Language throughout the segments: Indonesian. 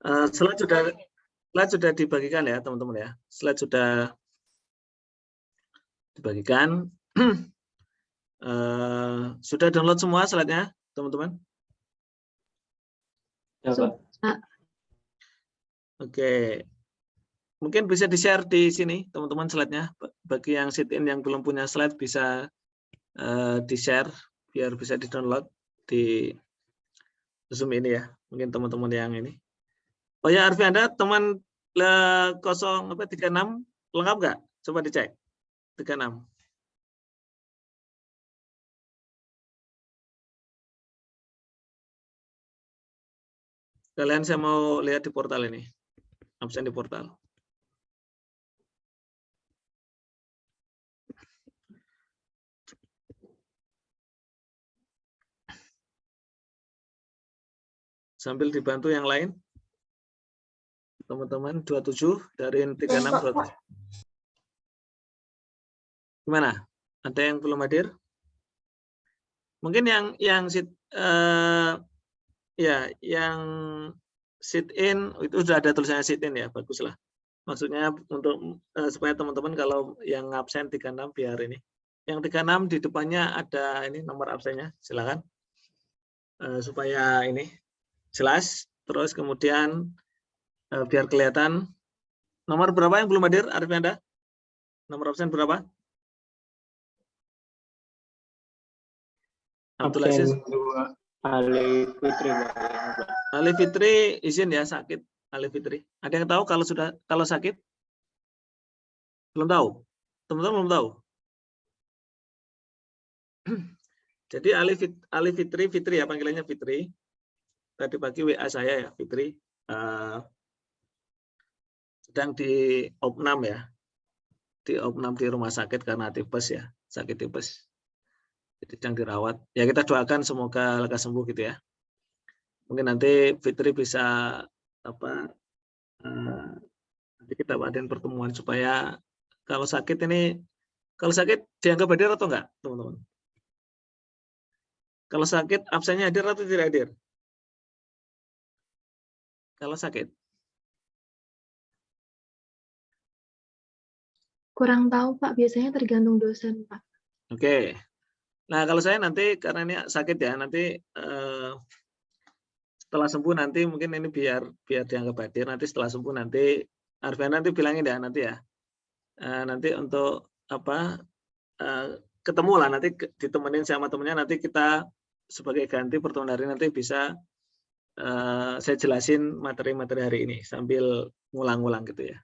Slide sudah dibagikan ya teman-teman ya. Slide sudah dibagikan. Sudah download semua slide-nya teman-teman? Ya, Pak. Oke. Mungkin bisa di-share di sini teman-teman slide-nya. Bagi yang sit-in yang belum punya slide bisa di-share biar bisa di-download di Zoom ini ya. Mungkin teman-teman yang ini. Oh ya, Arfi, Anda teman 036 lengkap nggak? Coba dicek. 36. Kalian saya mau lihat di portal ini. Absen di portal. Sambil dibantu yang lain. Teman-teman 27 dari 36 27. Gimana? Ada yang belum hadir? Mungkin yang sit in itu sudah ada tulisannya sit in ya, baguslah. Maksudnya untuk supaya teman-teman kalau yang absen 36 biar ini. Yang 36 di depannya ada ini nomor absennya, silakan. Supaya ini jelas. Terus kemudian biar kelihatan nomor berapa yang belum hadir, Arif Anda? Nomor absen berapa? Abdul Aziz. Ali Fitri. Ali Fitri izin ya, sakit. Ali Fitri. Ada yang tahu kalau sakit? Belum tahu. Teman-teman belum tahu. Jadi Ali Fitri ya, panggilannya Fitri. Tadi pagi WA saya ya, Fitri. Sedang di opnam ya. Di opnam di rumah sakit karena tipes ya, sakit tipes. Jadi sedang dirawat. Ya kita doakan semoga lekas sembuh gitu ya. Mungkin nanti Fitri bisa nanti kita adain pertemuan supaya kalau sakit dianggap hadir atau enggak, teman-teman? Kalau sakit absennya hadir atau tidak hadir? Kalau sakit? Kurang tahu Pak, biasanya tergantung dosen Pak. Oke. Nah kalau saya nanti karena ini sakit ya, nanti setelah sembuh nanti mungkin ini biar dianggap hadir. Nanti setelah sembuh nanti Arfiana nanti bilangin ya nanti ya. Nanti untuk ketemu lah nanti ditemenin sama temennya, nanti kita sebagai ganti pertemuan hari nanti bisa saya jelasin materi-materi hari ini sambil ngulang-ngulang gitu ya.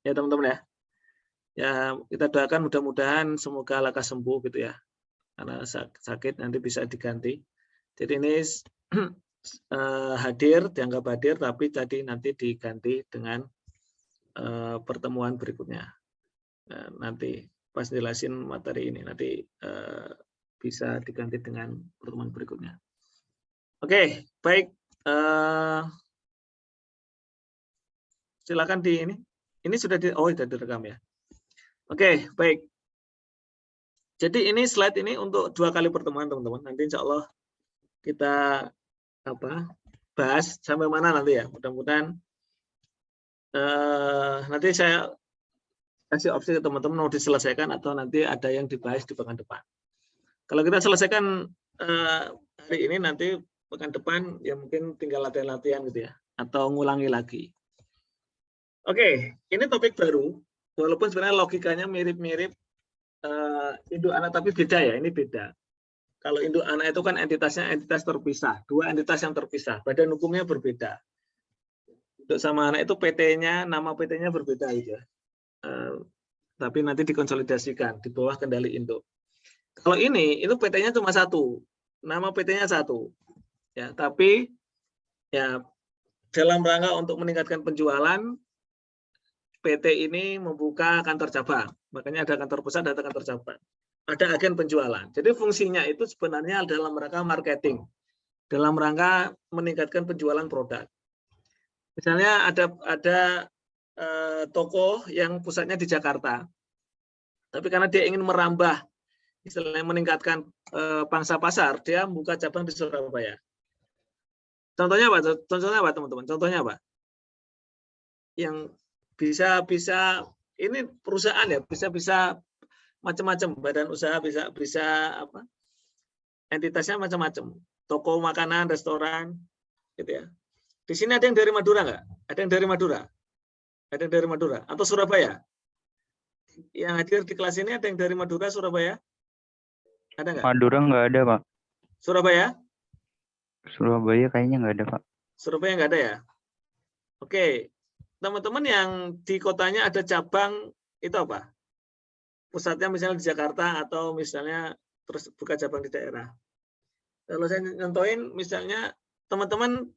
Ya teman-teman ya. Ya kita doakan mudah-mudahan semoga lekas sembuh gitu ya. Karena sakit nanti bisa diganti. Jadi ini hadir, dianggap hadir, tapi tadi nanti diganti dengan pertemuan berikutnya. Nanti pas jelasin materi ini, nanti bisa diganti dengan pertemuan berikutnya. Oke, baik. Silakan di ini. Ini sudah sudah direkam ya. Oke, baik. Jadi ini slide ini untuk 2 kali pertemuan teman-teman. Nanti insya Allah kita bahas sampai mana nanti ya. Mudah-mudahan nanti saya kasih opsi ke teman-teman mau diselesaikan atau nanti ada yang dibahas di pekan depan. Kalau kita selesaikan hari ini, nanti pekan depan ya mungkin tinggal latihan-latihan gitu ya, atau ngulangi lagi. Oke, ini topik baru, walaupun sebenarnya logikanya mirip-mirip induk anak tapi beda ya, ini beda. Kalau induk anak itu kan entitasnya entitas terpisah, 2 entitas yang terpisah, badan hukumnya berbeda. Induk sama anak itu PT-nya, nama PT-nya berbeda gitu ya. Tapi nanti dikonsolidasikan di bawah kendali induk. Kalau ini itu PT-nya cuma 1, nama PT-nya 1, ya. Tapi ya dalam rangka untuk meningkatkan penjualan, PT ini membuka kantor cabang. Makanya ada kantor pusat, ada kantor cabang. Ada agen penjualan. Jadi fungsinya itu sebenarnya dalam rangka marketing, dalam rangka meningkatkan penjualan produk. Misalnya ada toko yang pusatnya di Jakarta, tapi karena dia ingin merambah, istilahnya meningkatkan pangsa pasar, dia membuka cabang di Surabaya. Contohnya apa? Contohnya apa teman-teman? Contohnya apa? yang bisa ini perusahaan ya, bisa macam-macam, badan usaha bisa apa? Entitasnya macam-macam. Toko makanan, restoran, gitu ya. Di sini ada yang dari Madura nggak? Ada yang dari Madura? Ada yang dari Madura atau Surabaya? Yang hadir di kelas ini ada yang dari Madura, Surabaya? Ada nggak? Madura nggak ada, Pak. Surabaya? Surabaya kayaknya nggak ada, Pak. Surabaya nggak ada ya? Oke, teman-teman yang di kotanya ada cabang itu apa? Pusatnya misalnya di Jakarta atau misalnya terus buka cabang di daerah. Kalau saya nontoin misalnya teman-teman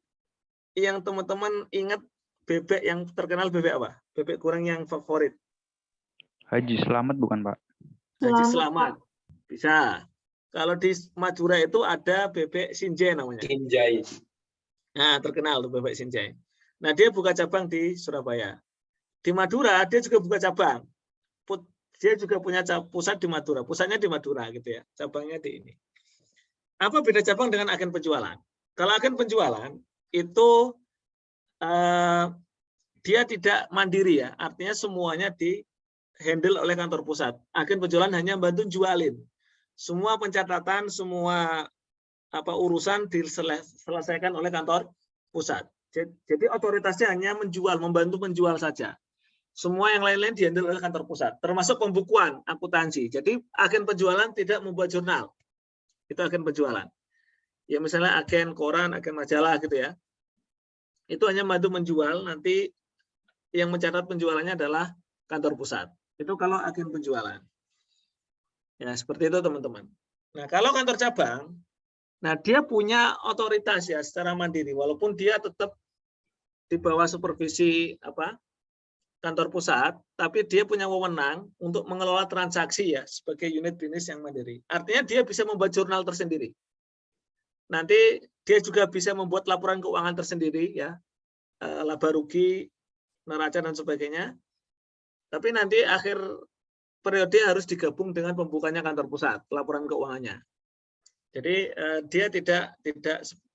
ingat bebek yang terkenal bebek apa? Bebek goreng yang favorit. Haji Selamat bukan, Pak? Haji Selamat, Selamat. Bisa. Kalau di Madura itu ada bebek Sinjai namanya. Sinjai. Nah, terkenal tuh bebek Sinjai. Nah, dia buka cabang di Surabaya. Di Madura dia juga buka cabang. Dia juga punya pusat di Madura. Pusatnya di Madura gitu ya. Cabangnya di ini. Apa beda cabang dengan agen penjualan? Kalau agen penjualan itu dia tidak mandiri ya. Artinya semuanya di handle oleh kantor pusat. Agen penjualan hanya bantu jualin. Semua pencatatan, semua urusan diselesaikan oleh kantor pusat. Jadi otoritasnya hanya menjual, membantu menjual saja. Semua yang lain-lain dihandle oleh kantor pusat, termasuk pembukuan, akuntansi. Jadi agen penjualan tidak membuat jurnal. Itu agen penjualan. Ya misalnya agen koran, agen majalah gitu ya. Itu hanya bantu menjual, nanti yang mencatat penjualannya adalah kantor pusat. Itu kalau agen penjualan. Ya, seperti itu teman-teman. Nah, kalau kantor cabang, nah dia punya otoritas ya secara mandiri, walaupun dia tetap di bawah supervisi kantor pusat, tapi dia punya wewenang untuk mengelola transaksi ya sebagai unit bisnis yang mandiri. Artinya dia bisa membuat jurnal tersendiri. Nanti dia juga bisa membuat laporan keuangan tersendiri ya, laba rugi, neraca dan sebagainya. Tapi nanti akhir periode harus digabung dengan pembukanya kantor pusat, laporan keuangannya. Jadi dia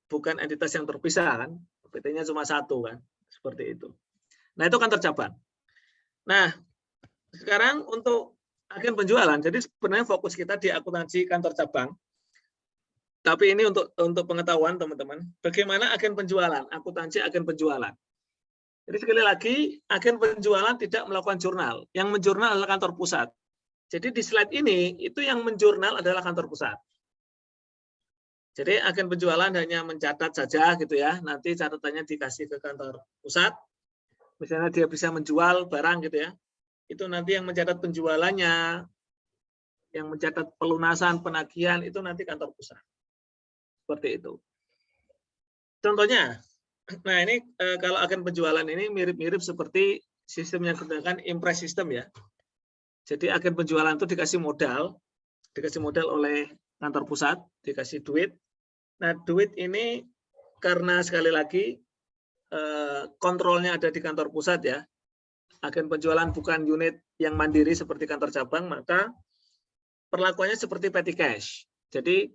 bukan entitas yang terpisah kan, PT-nya cuma satu kan, seperti itu. Nah itu kantor cabang. Nah sekarang untuk agen penjualan, jadi sebenarnya fokus kita di akuntansi kantor cabang. Tapi ini untuk pengetahuan teman-teman, bagaimana agen penjualan, akuntansi agen penjualan. Jadi sekali lagi, agen penjualan tidak melakukan jurnal, yang menjurnal adalah kantor pusat. Jadi di slide ini itu yang menjurnal adalah kantor pusat. Jadi agen penjualan hanya mencatat saja gitu ya. Nanti catatannya dikasih ke kantor pusat. Misalnya dia bisa menjual barang gitu ya. Itu nanti yang mencatat penjualannya, yang mencatat pelunasan, penagihan itu nanti kantor pusat. Seperti itu. Contohnya, nah ini kalau agen penjualan ini mirip-mirip seperti sistem yang digunakan Impress System ya. Jadi agen penjualan itu dikasih modal oleh kantor pusat, dikasih duit. Nah, duit ini karena sekali lagi kontrolnya ada di kantor pusat ya. Agen penjualan bukan unit yang mandiri seperti kantor cabang, maka perlakuannya seperti petty cash. Jadi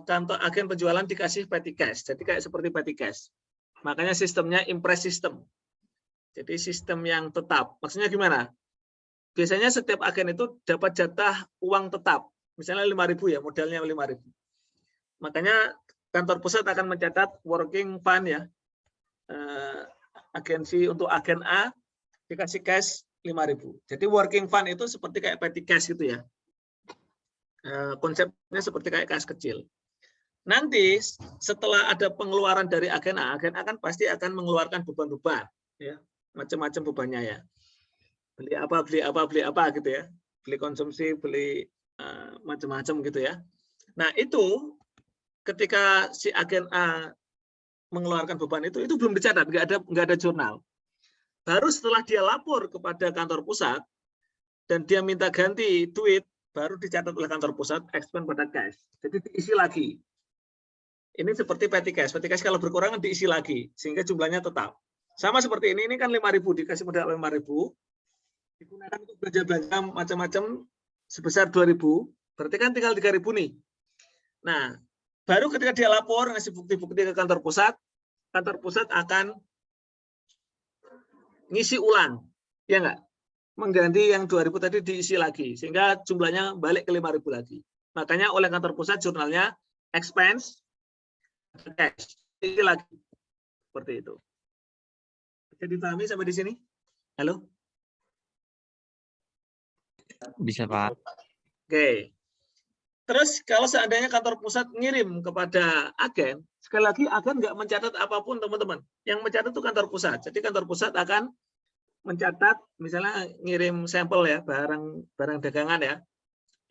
kantor agen penjualan dikasih petty cash. Jadi kayak seperti petty cash. Makanya sistemnya Impress System. Jadi sistem yang tetap. Maksudnya gimana? Biasanya setiap agen itu dapat jatah uang tetap. Misalnya 5.000 ya, modalnya 5.000. Makanya kantor pusat akan mencatat working fund ya. Agensi untuk agen A dikasih cash 5.000. Jadi working fund itu seperti kayak petty cash gitu ya. Konsepnya seperti kayak kas kecil. Nanti setelah ada pengeluaran dari agen A kan pasti akan mengeluarkan beban-beban ya, macam-macam bebannya ya. Beli apa gitu ya. Beli konsumsi, beli macam-macam gitu ya. Nah, itu ketika si agen A mengeluarkan beban itu belum dicatat, nggak ada jurnal. Baru setelah dia lapor kepada kantor pusat dan dia minta ganti duit, baru dicatat oleh kantor pusat expend pada cash. Jadi diisi lagi. Ini seperti petty cash. Petty cash kalau berkurang diisi lagi sehingga jumlahnya tetap. Sama seperti ini kan 5.000 dikasih modal 5.000, digunakan untuk belanja-belanja macam-macam sebesar 2.000, berarti kan tinggal 3.000 nih. Nah, baru ketika dia lapor ngasih bukti-bukti ke kantor pusat akan ngisi ulang, ya nggak? Mengganti yang 2.000 tadi diisi lagi, sehingga jumlahnya balik ke 5.000 lagi. Makanya oleh kantor pusat jurnalnya expense, cash, isi lagi. Seperti itu. Bisa dipahami sampai di sini? Halo? Bisa, Pak. Oke. Terus kalau seandainya kantor pusat ngirim kepada agen, sekali lagi agen nggak mencatat apapun, teman-teman. Yang mencatat itu kantor pusat. Jadi kantor pusat akan mencatat, misalnya ngirim sampel ya, barang dagangan ya,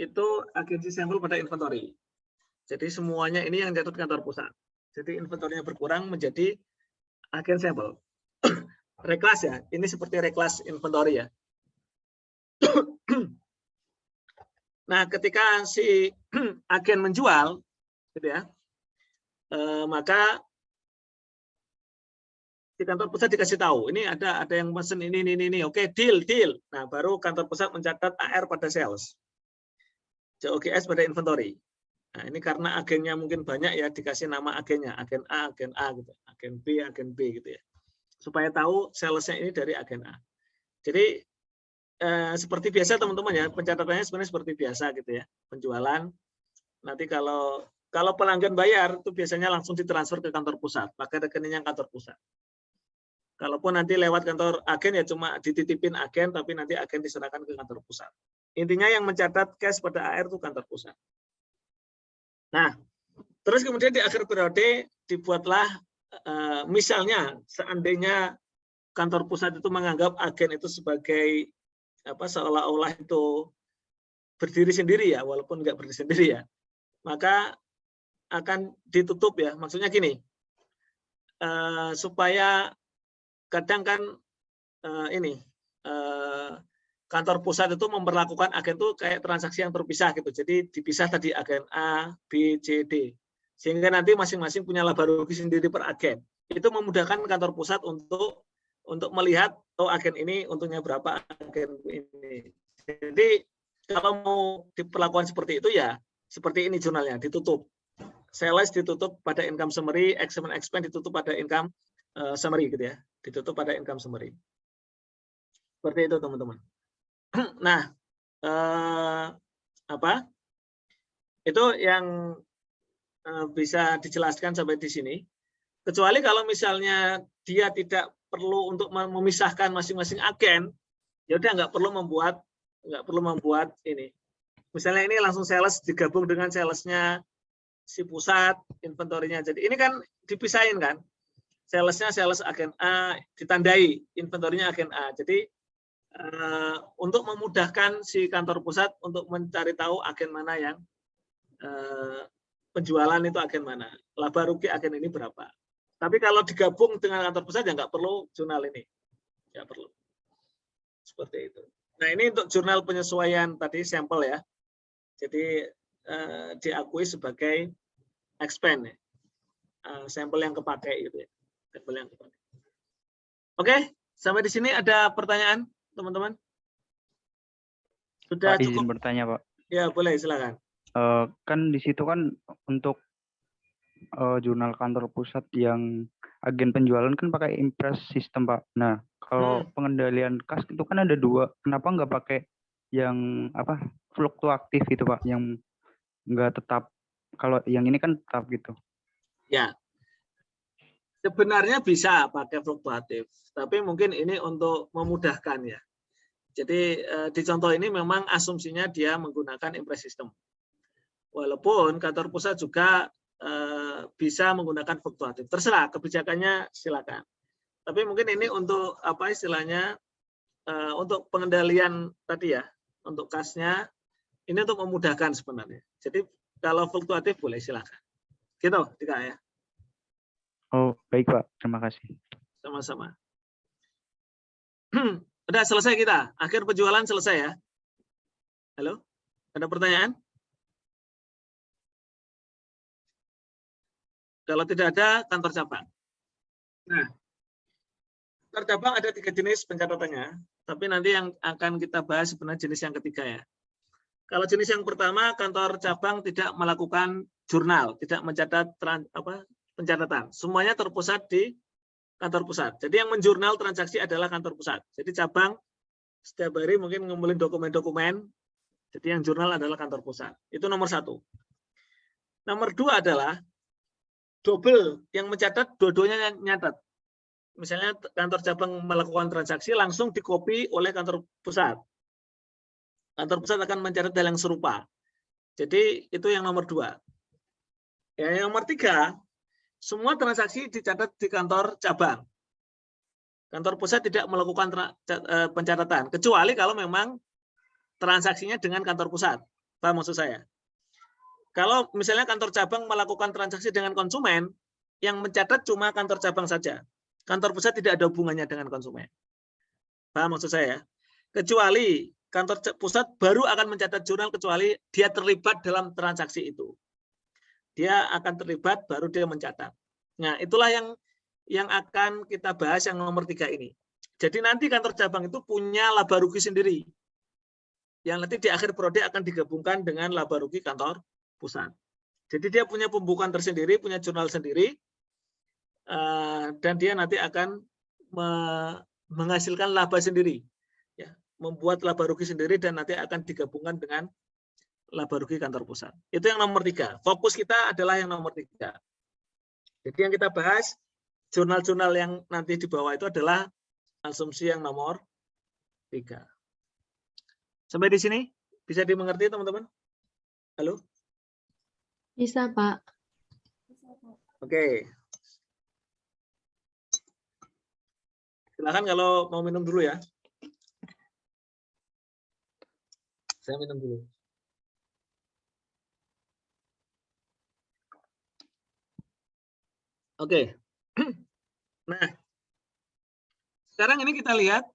itu agensi sampel pada inventory. Jadi semuanya ini yang catat kantor pusat. Jadi inventorinya berkurang menjadi agen sampel. Reklas ya, ini seperti reklas inventory ya. Nah, ketika si agen menjual, gitu ya, maka di kantor pusat dikasih tahu, ini ada yang pesen ini, oke, deal. Nah, baru kantor pusat mencatat AR pada sales, COGS pada inventory. Nah, ini karena agennya mungkin banyak ya, dikasih nama agennya, agen A gitu, agen B gitu ya, supaya tahu salesnya ini dari agen A. Jadi seperti biasa teman-teman ya, pencatatannya sebenarnya seperti biasa gitu ya, penjualan. Nanti kalau pelanggan bayar itu biasanya langsung ditransfer ke kantor pusat, pakai rekeningnya kantor pusat. Kalaupun nanti lewat kantor agen ya cuma dititipin agen, tapi nanti agen diserahkan ke kantor pusat. Intinya yang mencatat cash pada AR itu kantor pusat. Nah, terus kemudian di akhir periode dibuatlah misalnya seandainya kantor pusat itu menganggap agen itu sebagai seolah-olah itu berdiri sendiri ya, walaupun nggak berdiri sendiri ya, maka akan ditutup ya. Maksudnya gini, supaya kadang kan kantor pusat itu memperlakukan agen itu kayak transaksi yang terpisah gitu. Jadi dipisah tadi agen A, B, C, D. Sehingga nanti masing-masing punya laba rugi sendiri per agen. Itu memudahkan kantor pusat untuk melihat agen ini untungnya berapa, agen ini. Jadi kalau mau diperlakukan seperti itu ya seperti ini jurnalnya, ditutup. Sales ditutup pada income summary, expense ditutup pada income summary gitu ya. Ditutup pada income summary. Seperti itu teman-teman. Nah, itu yang bisa dijelaskan sampai di sini. Kecuali kalau misalnya dia tidak perlu untuk memisahkan masing-masing agen, ya udah nggak perlu membuat ini. Misalnya ini langsung sales digabung dengan salesnya si pusat, inventorinya. Jadi ini kan dipisahin kan. Salesnya sales agen A, ditandai inventorinya agen A. Jadi untuk memudahkan si kantor pusat untuk mencari tahu agen mana yang penjualan itu agen mana, laba rugi agen ini berapa. Tapi kalau digabung dengan kantor pusat ya nggak perlu jurnal ini, nggak perlu. Seperti itu. Nah ini untuk jurnal penyesuaian tadi sampel ya. Jadi diakui sebagai expense ya. Sampel yang kepakai gitu ya. Sampel yang kepakai. Oke, sampai di sini ada pertanyaan teman-teman? Sudah Pak, cukup? izin bertanya, Pak. Ya boleh, silakan. Kan di situ kan untuk jurnal kantor pusat yang agen penjualan kan pakai impress system, Pak. Nah, kalau pengendalian kas itu kan ada 2. Kenapa nggak pakai yang fluktuatif itu, Pak, yang nggak tetap? Kalau yang ini kan tetap gitu. Ya, sebenarnya bisa pakai fluktuatif, tapi mungkin ini untuk memudahkan ya. Jadi di contoh ini memang asumsinya dia menggunakan impress system. Walaupun kantor pusat juga bisa menggunakan fluktuatif. Terserah kebijakannya, silakan. Tapi mungkin ini untuk istilahnya untuk pengendalian tadi ya, untuk kasnya ini untuk memudahkan sebenarnya. Jadi kalau fluktuatif boleh silakan. Gitu, Dika ya. Oh, baik, Pak. Terima kasih. Sama-sama. Udah selesai kita. Akhir penjualan selesai ya. Halo? Ada pertanyaan? Kalau tidak ada, kantor cabang. Nah, kantor cabang ada 3 jenis pencatatannya, tapi nanti yang akan kita bahas sebenarnya jenis yang ketiga ya. Kalau jenis yang pertama, kantor cabang tidak melakukan jurnal, tidak mencatat pencatatan. Semuanya terpusat di kantor pusat. Jadi yang menjurnal transaksi adalah kantor pusat. Jadi cabang setiap hari mungkin ngumpulin dokumen-dokumen. Jadi yang jurnal adalah kantor pusat. Itu nomor 1. Nomor 2 adalah double, yang mencatat dua-duanya nyatat. Misalnya kantor cabang melakukan transaksi langsung dikopi oleh kantor pusat. Kantor pusat akan mencatat hal yang serupa. Jadi itu yang nomor 2. Yang nomor 3, semua transaksi dicatat di kantor cabang. Kantor pusat tidak melakukan pencatatan, kecuali kalau memang transaksinya dengan kantor pusat. Paham maksud saya? Kalau misalnya kantor cabang melakukan transaksi dengan konsumen, yang mencatat cuma kantor cabang saja. Kantor pusat tidak ada hubungannya dengan konsumen. Paham maksud saya? Kecuali kantor pusat baru akan mencatat jurnal kecuali dia terlibat dalam transaksi itu. Dia akan terlibat, baru dia mencatat. Nah, itulah yang akan kita bahas yang nomor 3 ini. Jadi nanti kantor cabang itu punya laba rugi sendiri. Yang nanti di akhir prode akan digabungkan dengan laba rugi kantor pusat. Jadi dia punya pembukuan tersendiri, punya jurnal sendiri, dan dia nanti akan menghasilkan laba sendiri. Ya, membuat laba rugi sendiri dan nanti akan digabungkan dengan laba rugi kantor pusat. Itu yang nomor 3. Fokus kita adalah yang nomor 3. Jadi yang kita bahas, jurnal-jurnal yang nanti di bawah itu adalah asumsi yang nomor 3. Sampai di sini bisa dimengerti teman-teman? Halo? Bisa, Pak. Oke. Silakan kalau mau minum dulu ya. Saya minum dulu. Oke. Nah, sekarang ini kita lihat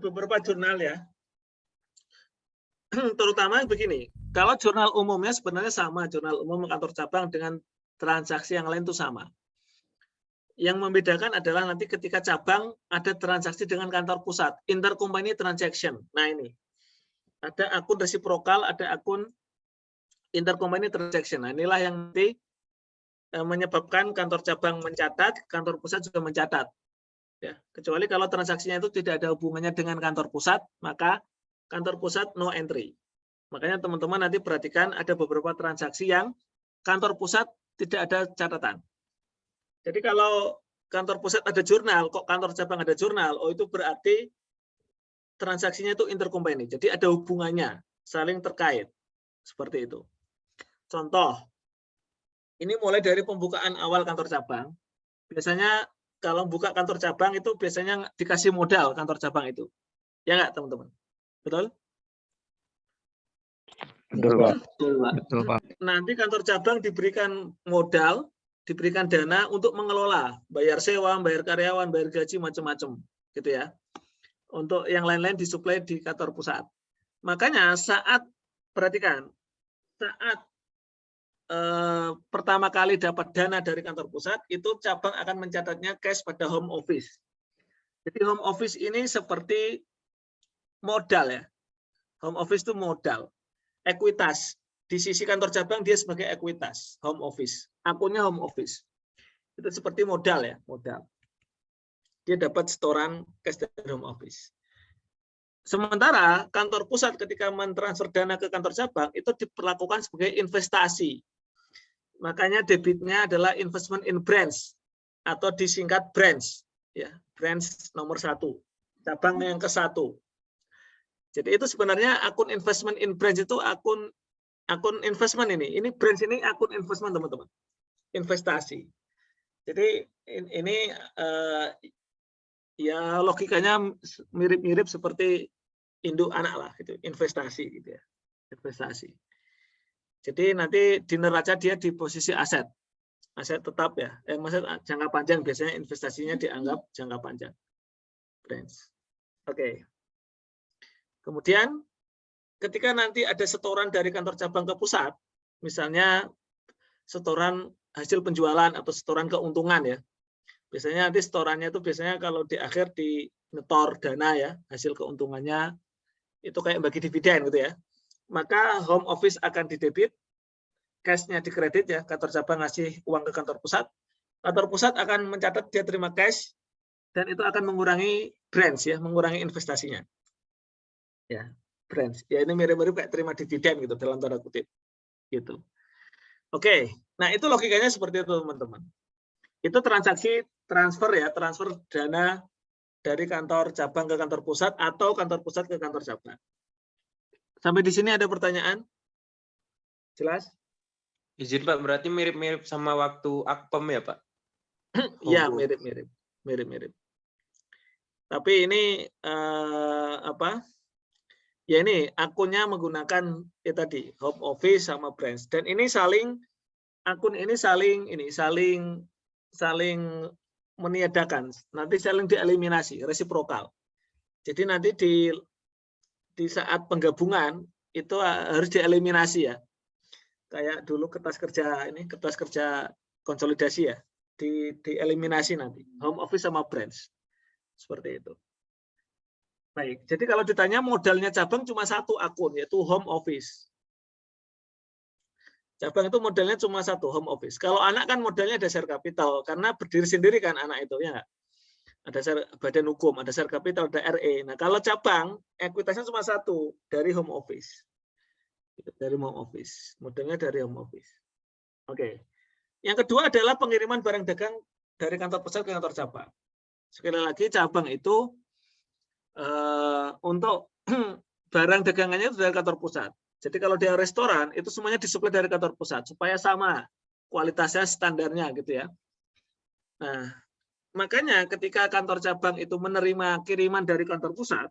beberapa jurnal ya. Terutama begini, kalau jurnal umumnya sebenarnya sama, jurnal umum kantor cabang dengan transaksi yang lain itu sama. Yang membedakan adalah nanti ketika cabang ada transaksi dengan kantor pusat, intercompany transaction. Nah ini, ada akun resiprokal, ada akun intercompany transaction. Nah inilah yang nanti menyebabkan kantor cabang mencatat, kantor pusat juga mencatat. Ya, kecuali kalau transaksinya itu tidak ada hubungannya dengan kantor pusat, maka kantor pusat no entry. Makanya teman-teman nanti perhatikan ada beberapa transaksi yang kantor pusat tidak ada catatan. Jadi kalau kantor pusat ada jurnal, kok kantor cabang ada jurnal, oh itu berarti transaksinya itu intercompany. Jadi ada hubungannya, saling terkait. Seperti itu. Contoh, ini mulai dari pembukaan awal kantor cabang. Biasanya kalau buka kantor cabang itu biasanya dikasih modal kantor cabang itu. Ya nggak teman-teman? Betul? Betul, Pak. Betul, Pak. Nanti kantor cabang diberikan modal, diberikan dana untuk mengelola, bayar sewa, bayar karyawan, bayar gaji, macam-macam. Gitu ya. Untuk yang lain-lain disuplai di kantor pusat. Makanya saat, perhatikan, saat pertama kali dapat dana dari kantor pusat, itu cabang akan mencatatnya cash pada home office. Jadi home office ini seperti modal ya. Home office itu modal. Ekuitas. Di sisi kantor cabang dia sebagai ekuitas. Home office. Akunnya home office. Itu seperti modal ya. Modal. Dia dapat setoran cash dari home office. Sementara kantor pusat ketika mentransfer dana ke kantor cabang itu diperlakukan sebagai investasi. Makanya debitnya adalah investment in branch atau disingkat branch, ya, branch nomor 1, cabang yang ke-1. Jadi itu sebenarnya akun investment in branch itu akun investment ini branch ini akun investment teman-teman, investasi. Jadi ini ya logikanya mirip-mirip seperti induk anak lah, gitu, investasi gitu ya, investasi. Jadi nanti di neraca dia di posisi aset tetap ya. Maksudnya jangka panjang biasanya investasinya dianggap jangka panjang. Oke. Kemudian ketika nanti ada setoran dari kantor cabang ke pusat, misalnya setoran hasil penjualan atau setoran keuntungan ya. Biasanya nanti setorannya itu biasanya kalau di akhir di nyetor dana ya, hasil keuntungannya itu kayak bagi dividen gitu ya. Maka home office akan didebit, cash-nya dikredit ya, kantor cabang ngasih uang ke kantor pusat, Kantor pusat akan mencatat dia terima cash dan itu akan mengurangi branch ya, mengurangi investasinya. Ya, branch. Ya ini mirip-mirip kayak terima dividen gitu dalam tanda kutip. Gitu. Oke. Nah, itu logikanya seperti itu, teman-teman. Itu transaksi transfer ya, transfer dana dari kantor cabang ke kantor pusat atau kantor pusat ke kantor cabang. Sampai di sini ada pertanyaan? Jelas? Izin Pak, berarti mirip-mirip sama waktu Akpem ya Pak? Iya, mirip-mirip. Tapi ini apa? Ya ini akunnya menggunakan tadi home office sama branch dan ini akun ini saling meniadakan. Nanti saling dieliminasi, resiprokal. Jadi nanti di saat penggabungan itu harus dieliminasi ya. Kayak dulu kertas kerja konsolidasi ya, dieliminasi nanti home office sama branch seperti itu. Baik, jadi kalau ditanya modalnya cabang cuma satu akun yaitu home office. Cabang itu modalnya cuma satu home office. Kalau anak kan modalnya ada share capital karena berdiri sendiri kan anak itu ya. Ada badan hukum, ada share capital, ada RE. Nah kalau cabang ekuitasnya cuma satu dari home office. Dari home office, modelnya dari home office. Oke. Yang kedua adalah pengiriman barang dagang dari kantor pusat ke kantor cabang. Sekali lagi cabang itu untuk barang dagangannya itu dari kantor pusat. Jadi kalau dia restoran itu semuanya disuplai dari kantor pusat supaya sama kualitasnya, standarnya gitu ya. Nah, makanya ketika kantor cabang itu menerima kiriman dari kantor pusat,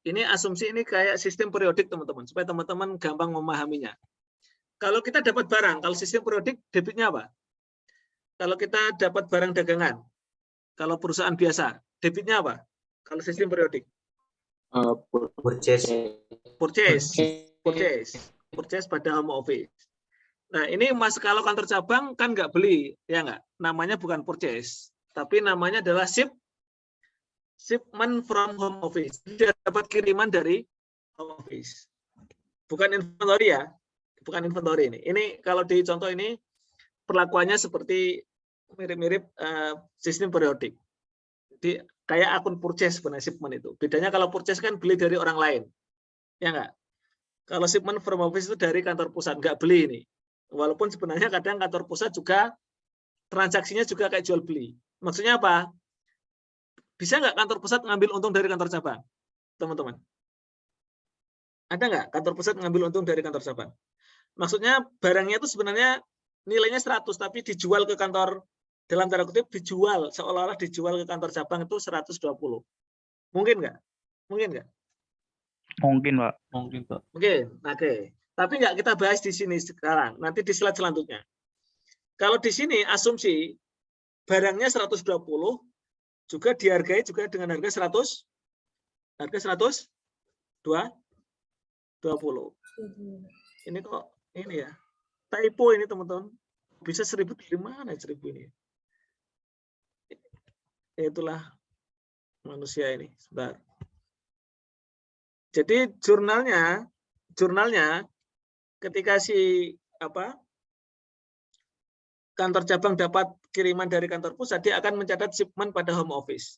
ini asumsi ini kayak sistem periodik teman-teman, supaya teman-teman gampang memahaminya. Kalau kita dapat barang, kalau sistem periodik debitnya apa? Kalau kita dapat barang dagangan, kalau perusahaan biasa, debitnya apa? Kalau sistem periodik? Purchase pada home office. Nah ini kalau kantor cabang kan nggak beli, ya nggak? Namanya bukan purchase, tapi namanya adalah shipment from home office. Dia dapat kiriman dari home office. Bukan inventory ya. Bukan inventory ini. Ini kalau di contoh ini perlakuannya seperti mirip-mirip sistem periodik. Jadi kayak akun purchase sebenarnya shipment itu. Bedanya kalau purchase kan beli dari orang lain. Ya enggak? Kalau shipment from office itu dari kantor pusat, enggak beli ini. Walaupun sebenarnya kadang kantor pusat juga transaksinya juga kayak jual beli. Maksudnya apa? Bisa nggak kantor pusat ngambil untung dari kantor cabang? Teman-teman. Ada nggak kantor pusat ngambil untung dari kantor cabang? Maksudnya barangnya itu sebenarnya nilainya 100, tapi dijual ke kantor, dalam tanda kutip dijual, seolah-olah dijual ke kantor cabang itu 120. Mungkin nggak? Mungkin nggak? Mungkin, Pak. Mungkin, Pak. Mungkin, oke. Tapi nggak kita bahas di sini sekarang, nanti di slide selanjutnya. Kalau di sini asumsi barangnya 120, juga dihargai juga dengan harga 100, harga 120. Ini kok ini ya, typo ini teman-teman. Bisa 1000 dari mana 1000 ini? Itulah manusia ini. Sebentar. Jadi jurnalnya ketika kantor cabang dapat kiriman dari kantor pusat, dia akan mencatat shipment pada home office.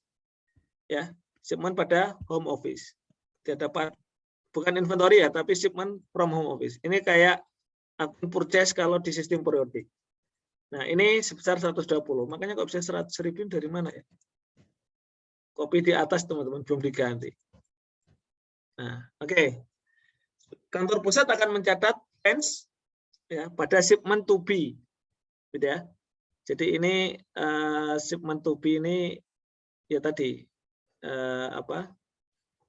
Ya, shipment pada home office. Dia dapat bukan inventory ya, tapi shipment from home office. Ini kayak akun purchase kalau di sistem periodik. Nah, ini sebesar 120. Makanya kok bisa 100.000 dari mana ya? Kopi di atas teman-teman, belum diganti. Nah, oke. Kantor pusat akan mencatat range ya pada shipment to be. Gitu ya. Jadi ini shipment to be ini ya tadi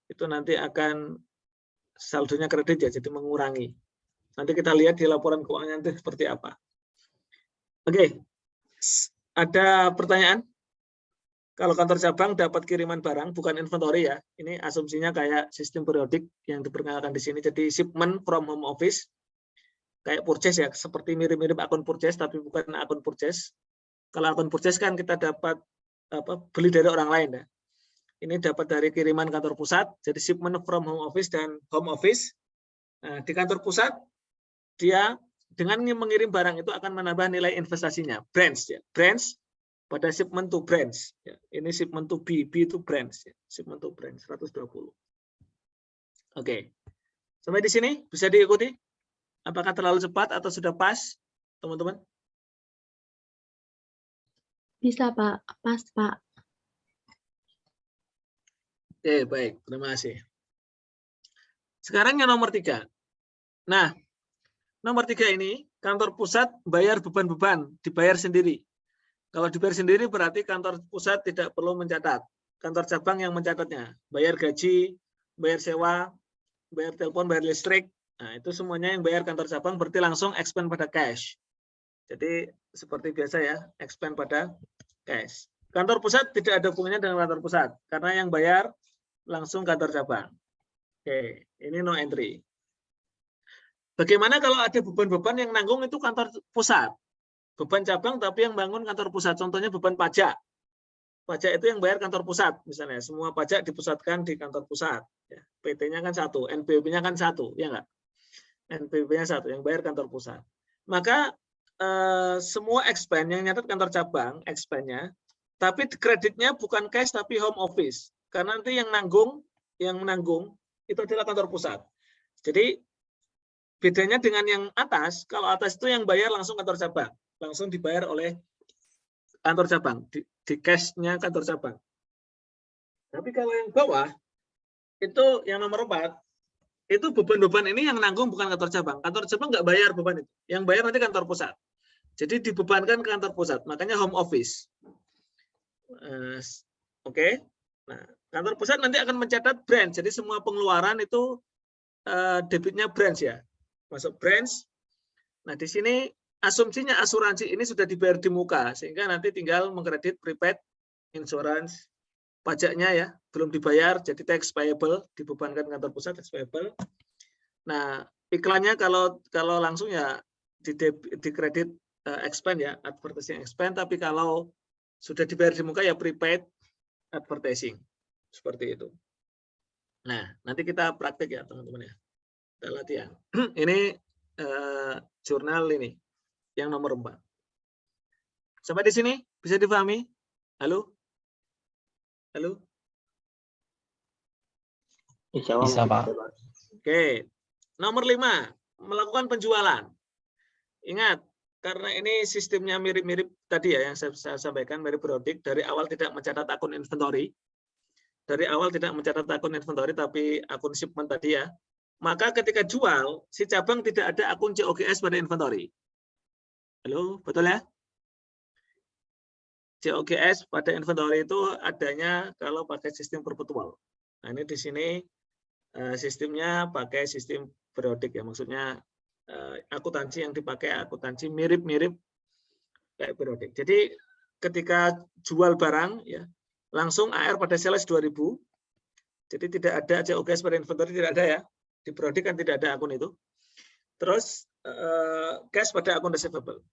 itu nanti akan saldonya kredit ya, jadi mengurangi. Nanti kita lihat di laporan keuangan nanti seperti apa. Oke, ada pertanyaan? Kalau kantor cabang dapat kiriman barang, bukan inventory ya. Ini asumsinya kayak sistem periodik yang diperkenalkan di sini. Jadi shipment from home office, kayak purchase ya, seperti mirip-mirip akun purchase, tapi bukan akun purchase. Kalau akun purchase kan kita dapat beli dari orang lain ya. Ini dapat dari kiriman kantor pusat, jadi shipment from home office dan home office. Nah, di kantor pusat dia dengan mengirim barang itu akan menambah nilai investasinya. Branch ya. Branch pada shipment to branch. Ya. Ini shipment to B itu branch. Ya. Shipment to branch 120. Oke. Sampai di sini bisa diikuti? Apakah terlalu cepat atau sudah pas, teman-teman? Bisa, Pak. Pas, Pak. Oke, baik. Terima kasih. Sekarang yang nomor 3. Nah, nomor 3 ini, kantor pusat bayar beban-beban, dibayar sendiri. Kalau dibayar sendiri berarti kantor pusat tidak perlu mencatat. Kantor cabang yang mencatatnya. Bayar gaji, bayar sewa, bayar telepon, bayar listrik. Nah, itu semuanya yang bayar kantor cabang berarti langsung expend pada cash. Jadi seperti biasa ya, expend pada cash. Kantor pusat tidak ada hubungannya dengan kantor pusat karena yang bayar langsung kantor cabang. Oke, ini no entry. Bagaimana kalau ada beban-beban yang nanggung itu kantor pusat? Beban cabang tapi yang bangun kantor pusat. Contohnya beban pajak. Pajak itu yang bayar kantor pusat, misalnya semua pajak dipusatkan di kantor pusat. PT-nya kan satu, NPWP-nya kan satu, ya enggak? NPWP-nya satu, yang bayar kantor pusat. Maka semua expense yang nyatat kantor cabang, expense-nya, tapi kreditnya bukan cash tapi home office. Karena nanti yang menanggung itu adalah kantor pusat. Jadi bedanya dengan yang atas, kalau atas itu yang bayar langsung kantor cabang, langsung dibayar oleh kantor cabang, di cash-nya kantor cabang. Tapi kalau yang bawah, itu yang nomor 4, itu beban-beban ini yang nanggung bukan kantor cabang. Kantor cabang nggak bayar beban itu. Yang bayar nanti kantor pusat. Jadi dibebankan ke kantor pusat, makanya home office. Oke. Nah, kantor pusat nanti akan mencatat branch. Jadi semua pengeluaran itu debitnya branch ya. Masuk branch. Nah, di sini asumsinya asuransi ini sudah dibayar di muka, sehingga nanti tinggal mengkredit prepaid insurance, pajaknya ya, belum dibayar, jadi tax payable, dibebankan kantor pusat, tax payable. Nah, iklannya kalau langsung ya di kredit expense ya, advertising expense, tapi kalau sudah dibayar di muka ya prepaid advertising, seperti itu. Nah, nanti kita praktik ya teman-teman ya, kita latihan. Ini jurnal ini, yang nomor 4. Sampai di sini bisa dipahami? Halo? Halo? Bisa, Pak. Oke. Nomor 5, melakukan penjualan. Ingat, karena ini sistemnya mirip-mirip tadi ya yang saya sampaikan, mirip periodik, dari awal tidak mencatat akun inventory. Dari awal tidak mencatat akun inventory tapi akun shipment tadi ya. Maka ketika jual, si cabang tidak ada akun COGS pada inventory. Halo, betul ya? COGS pada inventory itu adanya kalau pakai sistem perpetual. Nah, ini di sini sistemnya pakai sistem periodik ya, maksudnya akuntansi yang dipakai akuntansi mirip-mirip kayak periodik. Jadi ketika jual barang ya, langsung AR pada sales 2000. Jadi tidak ada COGS pada inventory, tidak ada ya. Di periodik kan tidak ada akun itu. Terus cash pada akun receivable.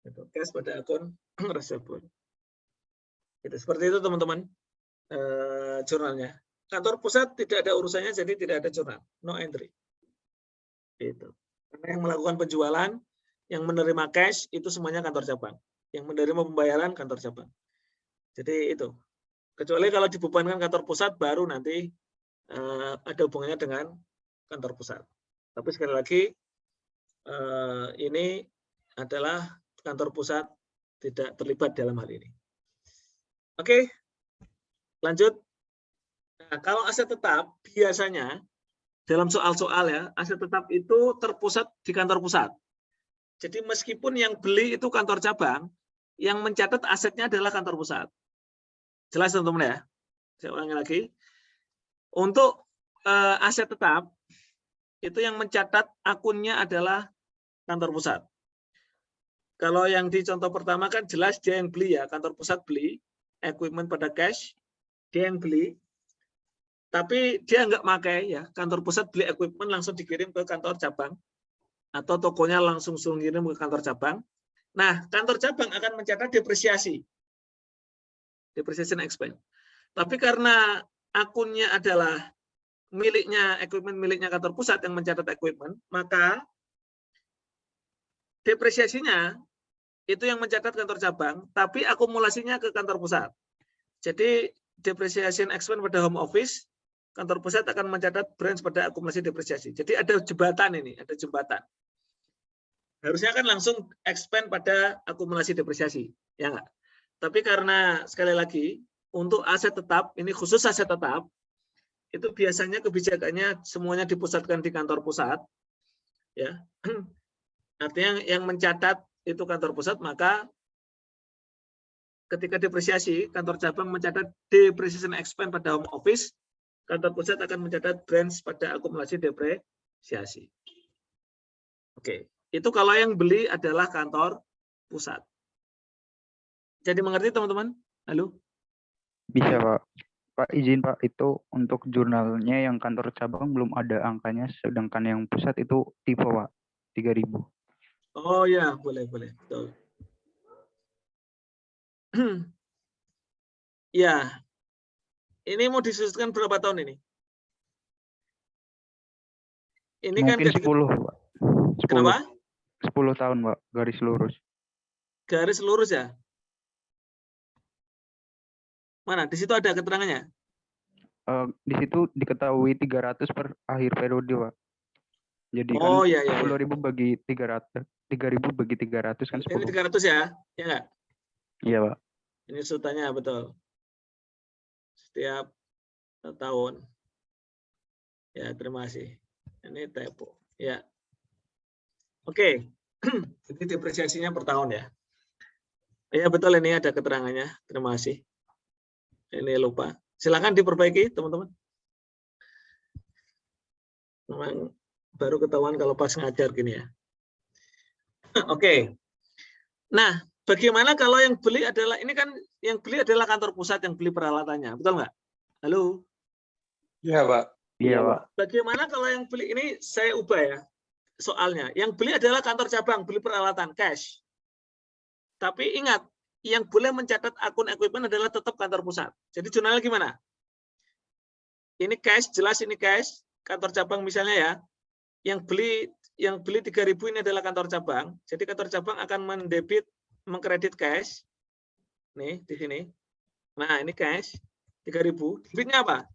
Cash pada akun receivable. Itu seperti itu teman-teman jurnalnya. Kantor pusat tidak ada urusannya, jadi tidak ada jurnal, no entry. Itu. Karena yang melakukan penjualan, yang menerima cash itu semuanya kantor cabang. Yang menerima pembayaran kantor cabang. Jadi itu. Kecuali kalau dibebankan kantor pusat, baru nanti ada hubungannya dengan kantor pusat. Tapi sekali lagi ini adalah kantor pusat tidak terlibat dalam hal ini. Oke, lanjut. Nah, kalau aset tetap biasanya dalam soal-soal ya, aset tetap itu terpusat di kantor pusat. Jadi meskipun yang beli itu kantor cabang, yang mencatat asetnya adalah kantor pusat. Jelas teman-teman ya? Saya ulangi lagi. Untuk aset tetap, itu yang mencatat akunnya adalah kantor pusat. Kalau yang di contoh pertama kan jelas dia yang beli ya, kantor pusat beli, equipment pada cash, dia yang beli, tapi dia nggak pakai ya, kantor pusat beli equipment langsung dikirim ke kantor cabang, atau tokonya langsung suruh ngirim ke kantor cabang. Nah, kantor cabang akan mencatat depresiasi, depreciation expense. Tapi karena akunnya adalah miliknya, equipment miliknya kantor pusat yang mencatat equipment, maka depresiasinya itu yang mencatat kantor cabang, tapi akumulasinya ke kantor pusat. Jadi depreciation expense pada home office, kantor pusat akan mencatat branch pada akumulasi depresiasi. Jadi ada jembatan ini, ada jembatan. Harusnya kan langsung expense pada akumulasi depresiasi, ya enggak? Tapi karena sekali lagi untuk aset tetap, ini khusus aset tetap, itu biasanya kebijakannya semuanya dipusatkan di kantor pusat, ya. Artinya yang mencatat itu kantor pusat, maka ketika depresiasi, kantor cabang mencatat depreciation expense pada home office, kantor pusat akan mencatat branch pada akumulasi depresiasi. Oke, itu kalau yang beli adalah kantor pusat. Jadi mengerti teman-teman? Halo? Bisa Pak. Pak izin Pak, itu untuk jurnalnya yang kantor cabang belum ada angkanya, sedangkan yang pusat itu tipe Pak, 3.000. Oh ya, boleh. Betul. Ya, ini mau disusunkan berapa tahun ini? Ini Mungkin kan 10 Pak. 10. Kenapa? 10 tahun Pak, garis lurus. Garis lurus ya? Mana? Di situ ada keterangannya? Di situ diketahui 300 per akhir periode Pak. Jadi Oh kan ya. 10.000 bagi 300, 3.000 bagi 300 kan 10. Ini 300 ya? Ya enggak? Iya Pak. Ini sutannya betul. Setiap tahun. Ya, terima kasih. Ini typo. Ya. Oke. Jadi depresiasinya per tahun ya. Ya, betul, ini ada keterangannya. Terima kasih. Ini lupa. Silakan diperbaiki, teman-teman. Memang baru ketahuan kalau pas ngajar gini ya. Oke. Nah, bagaimana kalau yang beli adalah, ini kan yang beli adalah kantor pusat yang beli peralatannya, betul nggak? Halo? Iya, Pak. Iya Pak. Bagaimana kalau yang beli ini saya ubah ya soalnya. Yang beli adalah kantor cabang, beli peralatan, cash. Tapi ingat, yang boleh mencatat akun equipment adalah tetap kantor pusat. Jadi jurnalnya gimana? Ini cash, jelas ini cash, kantor cabang misalnya ya. Yang beli 3.000 ini adalah kantor cabang. Jadi kantor cabang akan mengkredit cash. Nih, di sini. Nah, ini cash 3.000. Debitnya apa?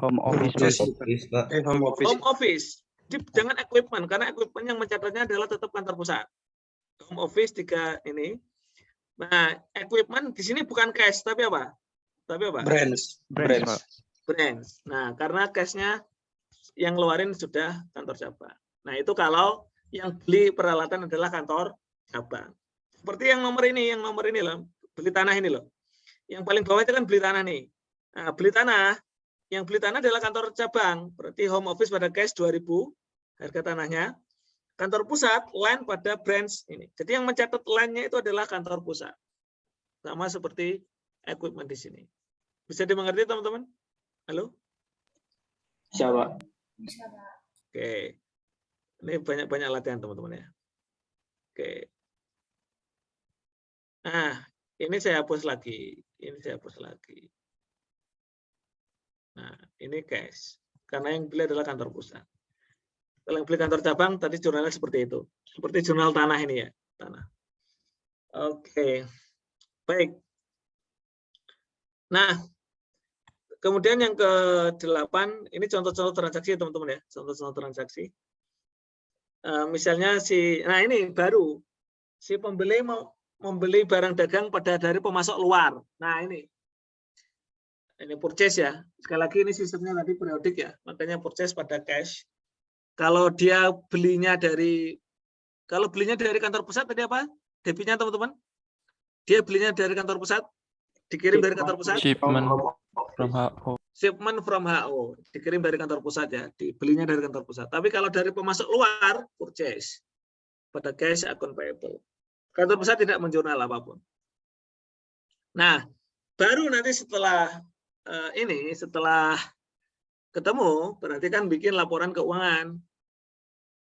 Home office Home Pak. office, Pak. Home office. Home office. Jangan equipment, karena equipment yang mencatatnya adalah tetap kantor pusat. Home office 3 ini. Nah, equipment di sini bukan cash, tapi apa? Branch. Pak. Branch. Nah, karena cashnya yang ngeluarin sudah kantor cabang. Nah, itu kalau yang beli peralatan adalah kantor cabang. Seperti yang nomor ini loh, beli tanah ini loh. Yang paling bawah itu kan beli tanah nih. Nah, beli tanah, yang beli tanah adalah kantor cabang. Berarti home office pada cash 2.000 harga tanahnya. Kantor pusat line pada branch ini. Jadi yang mencatat line-nya itu adalah kantor pusat. Sama seperti equipment di sini. Bisa dimengerti teman-teman? Halo? Bisa, Pak. Oke. Ini banyak-banyak latihan teman-teman ya. Oke. Nah, ini saya hapus lagi. Nah, ini cash. Karena yang beli adalah kantor pusat. Kalau yang beli kantor cabang, tadi jurnalnya seperti itu. Seperti jurnal tanah ini ya. Tanah. Oke. Baik. Nah, kemudian yang ke-8, ini contoh-contoh transaksi teman-teman ya. Contoh-contoh transaksi. Misalnya nah ini baru. Si pembeli mau membeli barang dagang pada dari pemasok luar. Nah ini purchase ya. Sekali lagi ini sistemnya tadi periodik ya. Makanya purchase pada cash. Kalau dia belinya dari kantor pusat tadi apa? Debitnya teman-teman? Dia belinya dari kantor pusat, dikirim dari kantor pusat. Shipment from HO. Shipment from HO, dikirim dari kantor pusat ya, dibelinya dari kantor pusat. Tapi kalau dari pemasok luar, purchase pada cash account payable. Kantor pusat tidak menjurnal apapun. Nah, baru nanti setelah setelah ketemu, berarti kan bikin laporan keuangan.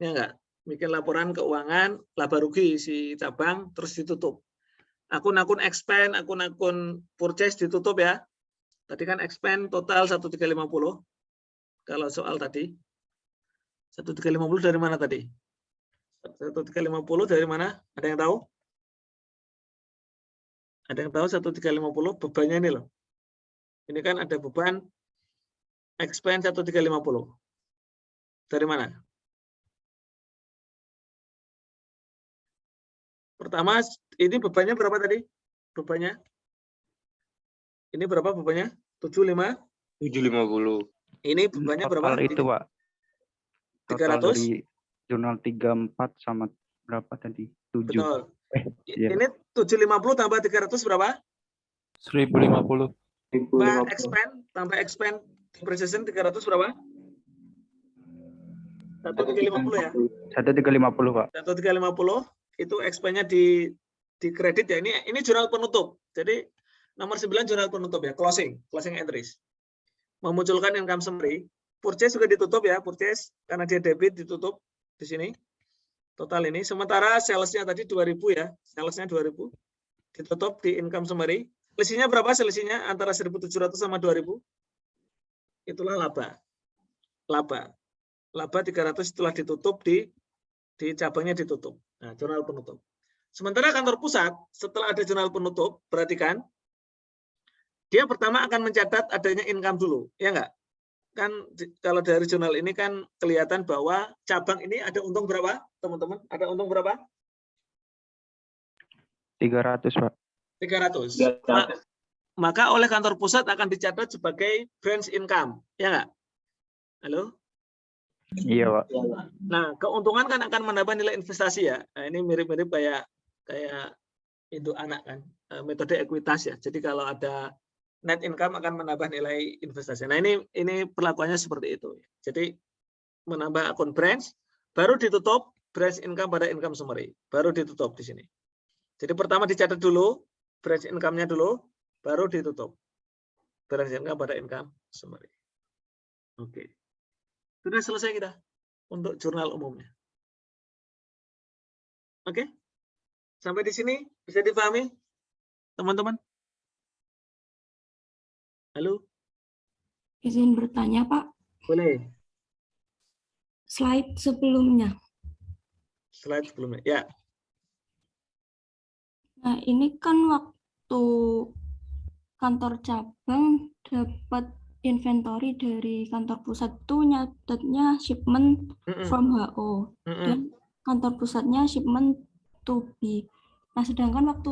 Ya enggak? Bikin laporan keuangan, laba rugi si cabang, terus ditutup. Akun-akun expense, akun-akun purchase ditutup ya. Tadi kan expense total 1.350. Kalau soal tadi. 1.350 dari mana tadi? 1350 dari mana? Ada yang tahu? Ada yang tahu 1350 bebannya ini loh. Ini kan ada beban expense 1350. Dari mana? Pertama, ini bebannya berapa tadi? Bebannya? Ini berapa bebannya? 75? 750. Ini bebannya berapa? Total itu, Pak. Total 300? dari jurnal 34 sama berapa tadi? 7. Betul. Iya. Ini 750 tambah 300 berapa? 1050. Tambah expand depreciation 300 berapa? 1350 ya. 1350, Pak. 1350 itu expense-nya di kredit ya. Ini jurnal penutup. Jadi nomor 9 jurnal penutup ya, closing entries. Memunculkan income summary. Purchase juga ditutup ya, purchase karena dia debit ditutup di sini. Total ini. Sementara sales-nya tadi 2000 ya. Sales-nya 2000 ditutup di income summary. Selisihnya berapa? Selisihnya antara 1.700 sama 2.000. Itulah laba. Laba 300 setelah ditutup di cabangnya ditutup. Nah, jurnal penutup. Sementara kantor pusat setelah ada jurnal penutup, perhatikan, dia pertama akan mencatat adanya income dulu, ya enggak? Kan kalau dari jurnal ini kan kelihatan bahwa cabang ini ada untung berapa, teman-teman? Ada untung berapa? 300, Pak. 300. Maka oleh kantor pusat akan dicatat sebagai branch income, ya enggak? Halo? Iya, Pak. Nah, keuntungan kan akan menambah nilai investasi ya. Nah, ini mirip-mirip kayak induk anak kan, metode ekuitas ya. Jadi kalau ada net income akan menambah nilai investasi. Nah, ini perlakuannya seperti itu. Jadi menambah akun branch, baru ditutup branch income pada income summary, baru ditutup di sini. Jadi pertama dicatat dulu branch income-nya dulu, baru ditutup branch income pada income summary. Oke. Sudah selesai kita untuk jurnal umumnya. Oke? Sampai di sini bisa dipahami, teman-teman? Halo? Izin bertanya, Pak. Boleh. Slide sebelumnya. Slide sebelumnya. Ya. Nah, ini kan waktu kantor cabang dapat inventory dari kantor pusat itu nyatetnya shipment from HO. Dan kantor pusatnya shipment to B. Nah, sedangkan waktu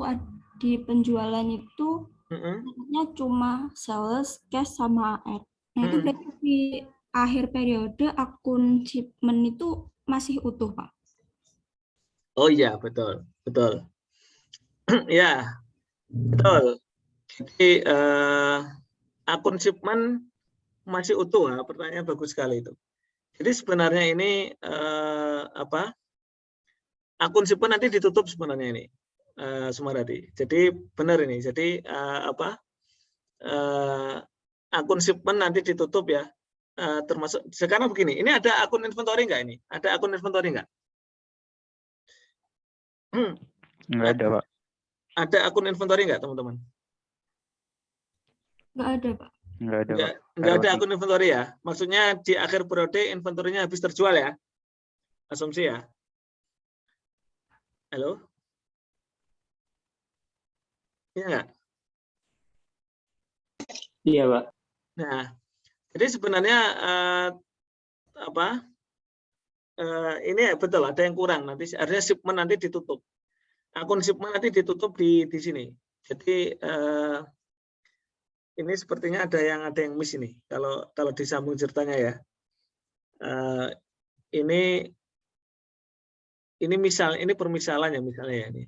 di penjualan itu nyatetnya cuma sales, cash, sama AR. Nah, itu berarti di akhir periode akun shipment itu masih utuh, Pak? Oh iya, betul. Ya, betul. Jadi akun shipment masih utuh. Pertanyaan bagus sekali itu. Jadi sebenarnya ini akun shipment nanti ditutup sebenarnya ini, Sumaradi. Jadi benar ini. Jadi akun shipment nanti ditutup ya. Termasuk sekarang begini. Ini ada akun inventory nggak ini? Ada akun inventory nggak? Nggak ada, Pak. Ada akun inventory nggak, teman-teman? Nggak ada, Pak. Nggak ada, Pak. Nggak ada akun inventory ya? Maksudnya di akhir periode inventory-nya habis terjual ya? Asumsi ya? Halo? Iya nggak? Iya, Pak. Nah, jadi sebenarnya ini betul ada yang kurang. Nanti artinya shipment nanti ditutup. Akun shipment nanti ditutup di sini. Jadi ini sepertinya ada yang miss ini. Kalau disambung ceritanya ya. Ini permisalannya misalnya ya ini.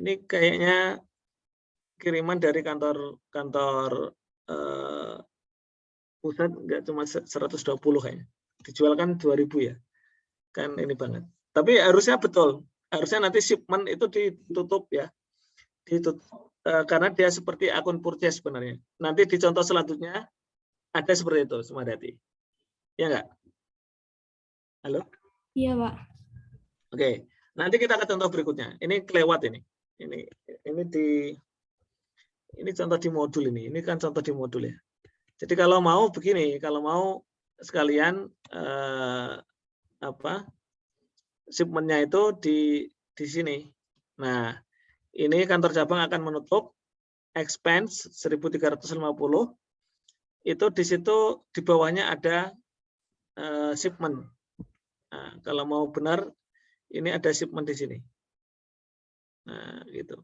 Ini kayaknya kiriman dari kantor pusat nggak cuma 120 kayaknya. Dijual kan 2000 ya. Kan ini banget. Tapi harusnya betul. Harusnya nanti shipment itu ditutup ya. Ditutup karena dia seperti akun purchase sebenarnya. Nanti di contoh selanjutnya ada seperti itu, Sumadati. Ya enggak? Halo? Iya, Pak. Oke. Nanti kita ke contoh berikutnya. Ini kelewat ini. Ini contoh di modul ini. Ini kan contoh di modul ya. Jadi kalau mau begini, kalau mau sekalian shipment-nya itu di sini. Nah, ini kantor cabang akan menutup expense 1.350. Itu di situ di bawahnya ada shipment. Nah, kalau mau benar ini ada shipment di sini. Nah, gitu.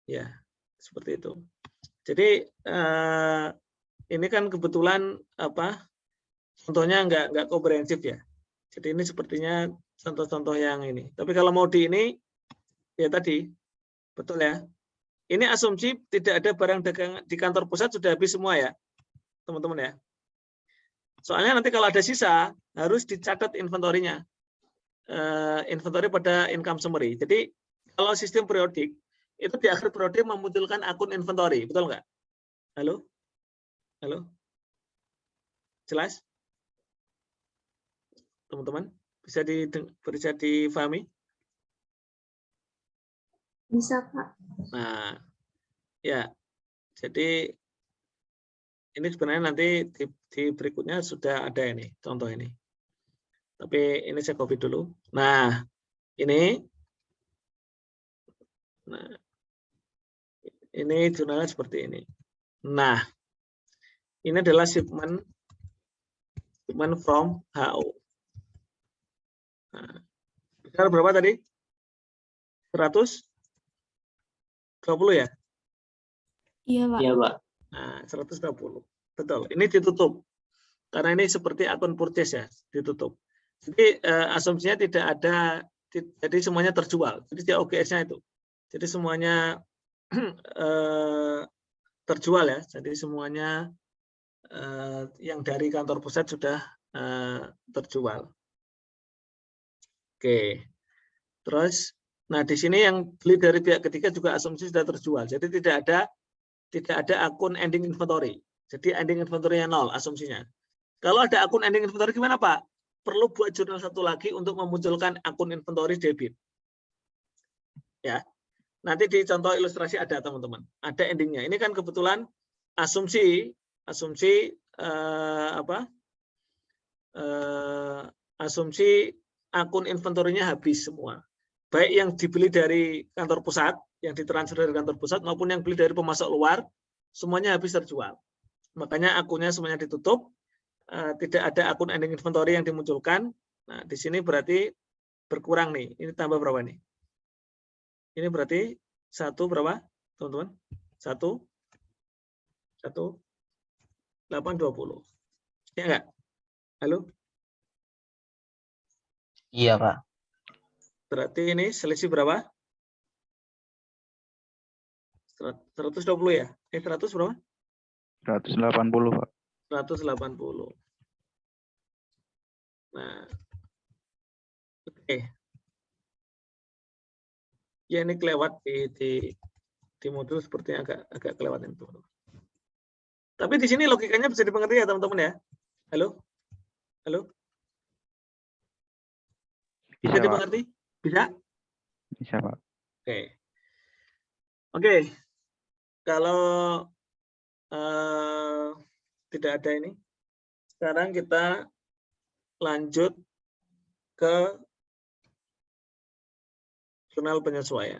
Ya, seperti itu. Jadi ini kan kebetulan contohnya nggak komprehensif ya. Jadi ini sepertinya contoh-contoh yang ini. Tapi kalau mau di ini, ya tadi betul ya. Ini asumsi tidak ada barang dagang di kantor pusat sudah habis semua ya, teman-teman ya. Soalnya nanti kalau ada sisa harus dicatat inventorinya, inventory pada income summary. Jadi kalau sistem periodik itu di akhir periode memunculkan akun inventory, betul nggak? Halo, halo, jelas? Teman-teman bisa difahami? Bisa, Pak. Nah, ya, jadi ini sebenarnya nanti di berikutnya sudah ada ini, contoh ini. Tapi ini saya copy dulu. Nah, ini jurnalnya seperti ini. Nah, ini adalah shipment from HO. Nah, besar berapa tadi? 120 ya? Iya, Pak. Iya, Pak. Nah, 120. Betul. Ini ditutup. Karena ini seperti akun purchase ya, ditutup. Jadi asumsinya tidak ada, jadi semuanya terjual. Jadi dia OGS-nya itu. Jadi semuanya terjual ya. Jadi semuanya yang dari kantor pusat sudah terjual. Oke. Terus, nah di sini yang beli dari pihak ketiga juga asumsi sudah terjual. Jadi tidak ada akun ending inventory. Jadi ending inventory-nya 0 asumsinya. Kalau ada akun ending inventory gimana Pak? Perlu buat jurnal satu lagi untuk memunculkan akun inventory debit. Ya. Nanti di contoh ilustrasi ada teman-teman. Ada endingnya. Ini kan kebetulan asumsi akun inventory-nya habis semua. Baik yang dibeli dari kantor pusat, yang ditransfer dari kantor pusat, maupun yang beli dari pemasok luar, semuanya habis terjual. Makanya akunnya semuanya ditutup, tidak ada akun ending inventory yang dimunculkan. Nah, di sini berarti berkurang nih. Ini tambah berapa nih? Ini berarti 1 berapa, teman-teman? 1,820. Ya enggak? Halo? Iya, Pak. Berarti ini selisih berapa? 120 ya? 100 berapa? 180, Pak. 180. Nah, oke. Ya ini kelewat di modul sepertinya agak kelewat itu. Tapi di sini logikanya bisa dimengerti ya teman-teman ya. Halo? Halo? Bisa dimengerti? Bisa? Bisa, Pak. Oke. Oke. Kalau tidak ada ini, sekarang kita lanjut ke jurnal penyesuaian.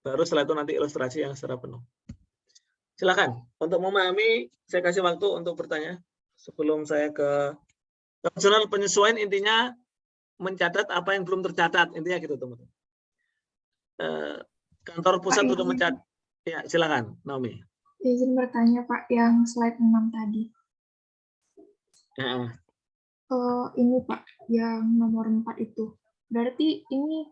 Baru setelah itu nanti ilustrasi yang secara penuh. Silakan. Untuk memahami, saya kasih waktu untuk bertanya sebelum saya ke jurnal penyesuaian. Intinya mencatat apa yang belum tercatat, intinya gitu teman-teman. Kantor pusat sudah mencatat. Ya, silakan, Naomi. Izin bertanya Pak, yang slide 6 tadi. Ya. Ini Pak, yang nomor 4 itu. Berarti ini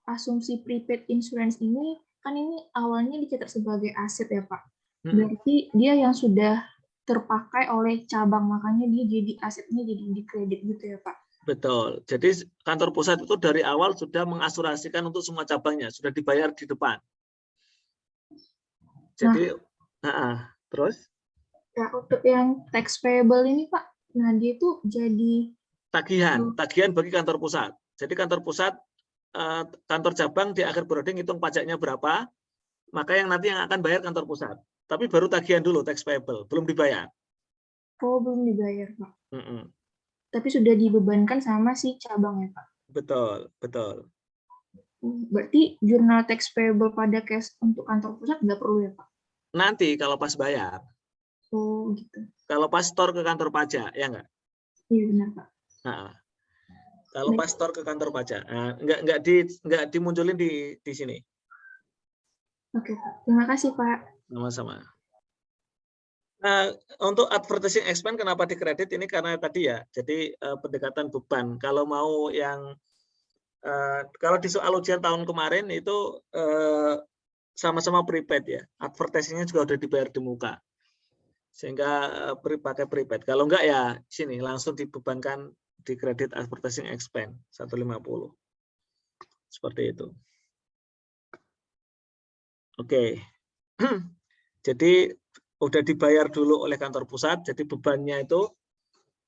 asumsi prepaid insurance ini, kan ini awalnya dicatat sebagai aset ya Pak. Berarti dia yang sudah terpakai oleh cabang, makanya dia jadi asetnya jadi di kredit gitu ya Pak. Betul. Jadi kantor pusat itu dari awal sudah mengasurasikan untuk semua cabangnya, sudah dibayar di depan. Jadi, terus? Ya, untuk yang tax payable ini Pak, nah dia itu jadi tagihan bagi kantor pusat. Jadi kantor pusat, kantor cabang di akhir periode ngitung pajaknya berapa, maka yang nanti yang akan bayar kantor pusat. Tapi baru tagihan dulu tax payable, belum dibayar. Oh, belum dibayar Pak. tapi sudah dibebankan sama si cabang ya Pak. Betul, betul. Berarti jurnal tax payable pada cash untuk kantor pusat nggak perlu ya Pak? Nanti kalau pas bayar, Oh gitu. kalau pas store ke kantor pajak, ya enggak? Iya benar Pak. Nah, kalau pas store ke kantor pajak, nah, enggak dimunculin di sini. Oke Pak. Terima kasih Pak. Sama-sama. Nah, untuk advertising expense kenapa dikredit ini karena tadi ya, jadi pendekatan beban. Kalau mau yang kalau di soal ujian tahun kemarin itu sama-sama prepaid ya, advertisingnya juga udah dibayar di muka, sehingga pakai prepaid. Kalau enggak ya sini langsung dibebankan di kredit advertising expense 150 seperti itu. Oke, jadi udah dibayar dulu oleh kantor pusat, jadi bebannya itu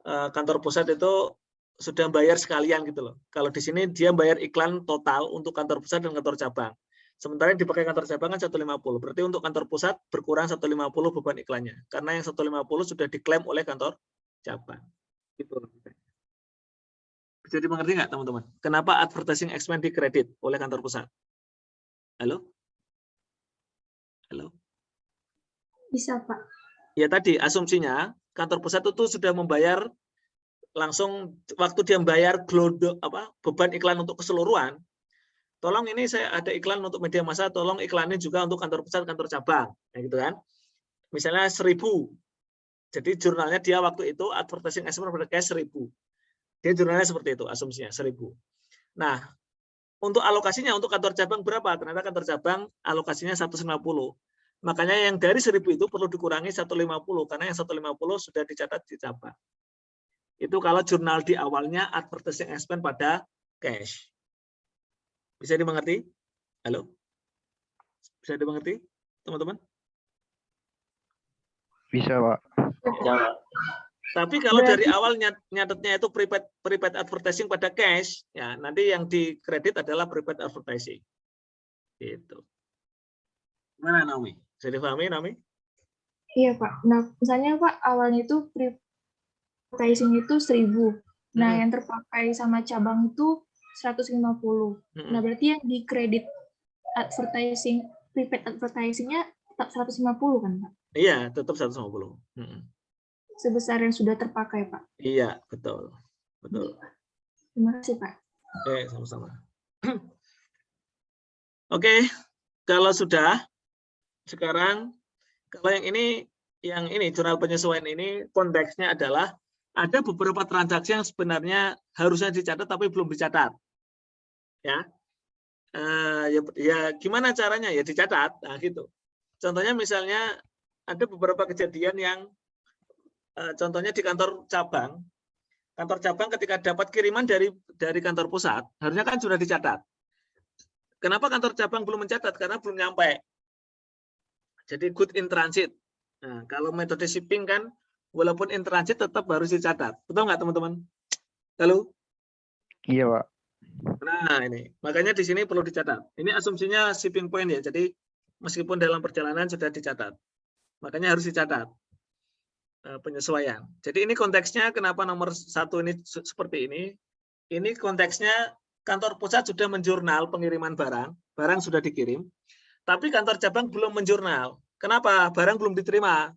kantor pusat itu sudah bayar sekalian gitu loh. Kalau di sini dia bayar iklan total untuk kantor pusat dan kantor cabang. Sementara yang dipakai kantor cabang kan 150. Berarti untuk kantor pusat berkurang 150 beban iklannya. Karena yang 150 sudah diklaim oleh kantor cabang. Gitu. Bisa dimengerti nggak teman-teman? Kenapa advertising expense dikredit oleh kantor pusat? Halo? Halo? Bisa Pak. Ya tadi asumsinya kantor pusat itu sudah membayar langsung waktu dia membayar beban iklan untuk keseluruhan. Tolong ini saya ada iklan untuk media massa, tolong iklannya juga untuk kantor pusat, kantor cabang, ya gitu kan? Misalnya 1000. Jadi jurnalnya dia waktu itu advertising expense pada cash 1000. Dia jurnalnya seperti itu, asumsinya 1000. Nah, untuk alokasinya untuk kantor cabang berapa? Ternyata kantor cabang alokasinya 150. Makanya yang dari 1000 itu perlu dikurangi 150 karena yang 150 sudah dicatat di cabang. Itu kalau jurnal di awalnya advertising expense pada cash. Bisa dimengerti? Halo? Bisa dimengerti, teman-teman? Bisa, Pak. Ya, Tapi kalau dari awal nyatetnya itu prepaid advertising pada cash, ya nanti yang dikredit adalah prepaid advertising. Gitu. Gimana Naomi? Bisa dipahami, Naomi? Iya Pak. Nah misalnya Pak awalnya itu advertising itu 1000. Nah yang terpakai sama cabang itu 150. Nah berarti yang dikredit advertising, prepaid advertisingnya tetap 150 kan Pak? Iya, tetap 150. Sebesar yang sudah terpakai Pak? Iya, betul. Betul. Terima kasih Pak. Oke, sama-sama. Oke, kalau sudah, sekarang kalau yang ini jurnal penyesuaian ini konteksnya adalah ada beberapa transaksi yang sebenarnya harusnya dicatat tapi belum dicatat. Ya. Ya gimana caranya? Ya dicatat. Nah, gitu. Contohnya misalnya ada beberapa kejadian yang contohnya di kantor cabang ketika dapat kiriman dari kantor pusat, harusnya kan sudah dicatat. Kenapa kantor cabang belum mencatat? Karena belum nyampe. Jadi good in transit. Nah, kalau metode shipping kan, walaupun in transit tetap harus dicatat. Betul nggak teman-teman? Halo? Iya, Pak. Nah, ini. Makanya di sini perlu dicatat. Ini asumsinya shipping point ya. Jadi meskipun dalam perjalanan sudah dicatat. Makanya harus dicatat. Penyesuaian. Jadi ini konteksnya kenapa nomor 1 ini seperti ini. Ini konteksnya kantor pusat sudah menjurnal pengiriman barang sudah dikirim, tapi kantor cabang belum menjurnal. Kenapa? Barang belum diterima.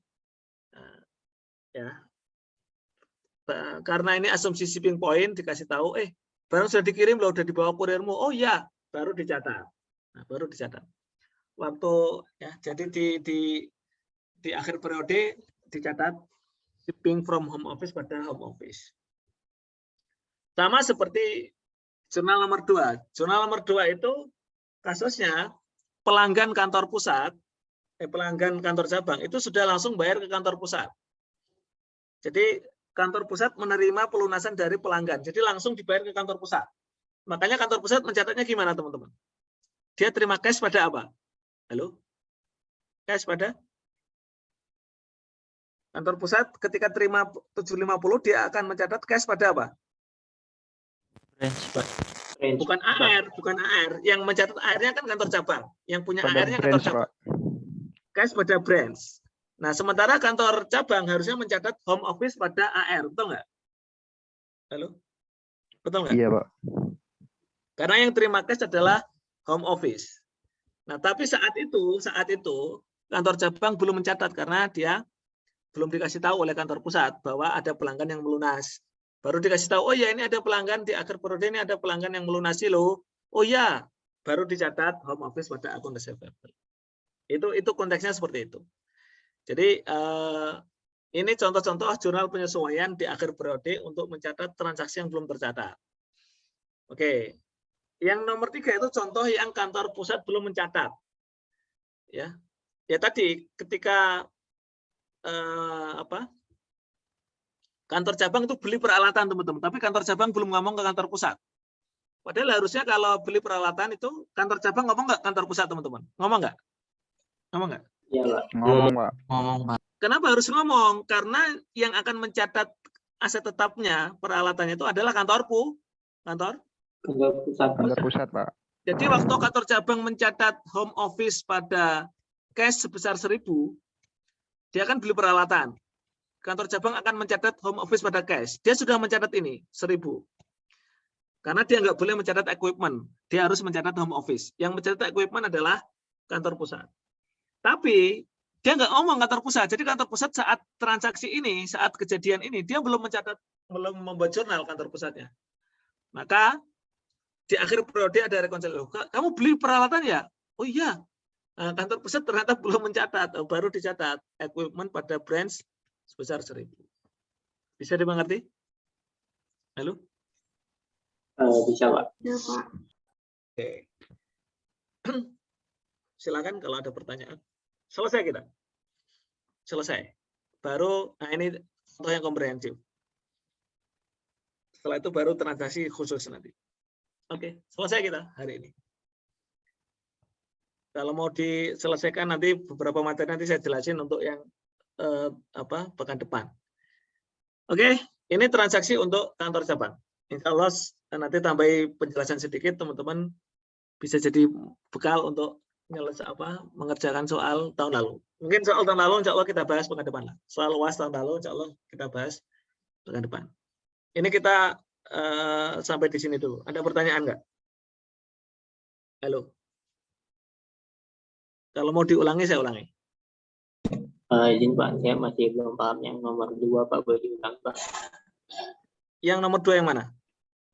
Ya. Karena ini asumsi shipping point dikasih tahu, barang sudah dikirim loh, sudah dibawa kurirmu. Oh iya, baru dicatat. Nah, baru dicatat. Waktu ya, jadi di akhir periode dicatat shipping from home office pada home office. Sama seperti jurnal nomor 2. Jurnal nomor 2 itu kasusnya pelanggan kantor pusat, pelanggan kantor cabang itu sudah langsung bayar ke kantor pusat. Jadi kantor pusat menerima pelunasan dari pelanggan. Jadi langsung dibayar ke kantor pusat. Makanya kantor pusat mencatatnya gimana teman-teman? Dia terima cash pada apa? Halo? Cash pada? Kantor pusat ketika terima 750 dia akan mencatat cash pada apa? Bukan AR, bukan AR. Yang mencatat AR-nya kan kantor cabang. Yang punya AR-nya kantor cabang. Cash pada branch. Nah, sementara kantor cabang harusnya mencatat home office pada AR, betul nggak? Halo? Betul nggak? Iya, Pak. Karena yang terima cash adalah home office. Nah, tapi saat itu kantor cabang belum mencatat karena dia belum dikasih tahu oleh kantor pusat bahwa ada pelanggan yang melunas. Baru dikasih tahu, oh ya ini ada pelanggan di akhir periode ini ada pelanggan yang melunasi loh. Oh ya, baru dicatat home office pada akun receivable. Itu konteksnya seperti itu. Jadi ini contoh-contoh jurnal penyesuaian di akhir periode untuk mencatat transaksi yang belum tercatat. Oke. Yang nomor 3 itu contoh yang kantor pusat belum mencatat. Ya tadi ketika kantor cabang itu beli peralatan teman-teman, tapi kantor cabang belum ngomong ke kantor pusat. Padahal harusnya kalau beli peralatan itu kantor cabang ngomong nggak kantor pusat teman-teman? Ngomong nggak? Ngomong nggak? Iya, Pak. Ngomong, Pak. Ngomong, Pak. Kenapa harus ngomong? Karena yang akan mencatat aset tetapnya peralatannya itu adalah kantor Pusat. Kantor pusat, Pak. Jadi waktu kantor cabang mencatat home office pada cash sebesar 1.000, dia akan beli peralatan. Kantor cabang akan mencatat home office pada cash. Dia sudah mencatat ini 1.000. Karena dia nggak boleh mencatat equipment. Dia harus mencatat home office. Yang mencatat equipment adalah kantor pusat. Tapi dia nggak ngomong kantor pusat. Jadi kantor pusat saat transaksi ini, saat kejadian ini, dia belum membuat jurnal kantor pusatnya. Maka di akhir periode ada rekonsiliasi. Kamu beli peralatan ya? Oh iya. Nah, kantor pusat ternyata belum mencatat. Baru dicatat equipment pada branch sebesar 1.000. Bisa dimengerti? Halo? Bisa, Pak. Ya, Pak. Oke. Silakan kalau ada pertanyaan. Selesai kita. Selesai. Baru, nah ini contoh yang komprehensif. Setelah itu baru transaksi khusus nanti. Oke, selesai kita hari ini. Kalau mau diselesaikan nanti beberapa materi nanti saya jelasin untuk yang pekan depan. Oke, ini transaksi untuk kantor cabang. Insya Allah nanti tambahi penjelasan sedikit teman-teman bisa jadi bekal untuk mengerjakan soal tahun lalu. Mungkin soal tahun lalu insya Allah kita bahas pekan depan lah. Soal UAS tahun lalu insya Allah kita bahas pekan depan. Ini kita sampai di sini dulu. Ada pertanyaan nggak? Halo. Kalau mau diulangi saya ulangi. Izin Pak, saya masih belum paham yang nomor 2 Pak, boleh diulang Pak? Yang nomor 2 yang mana?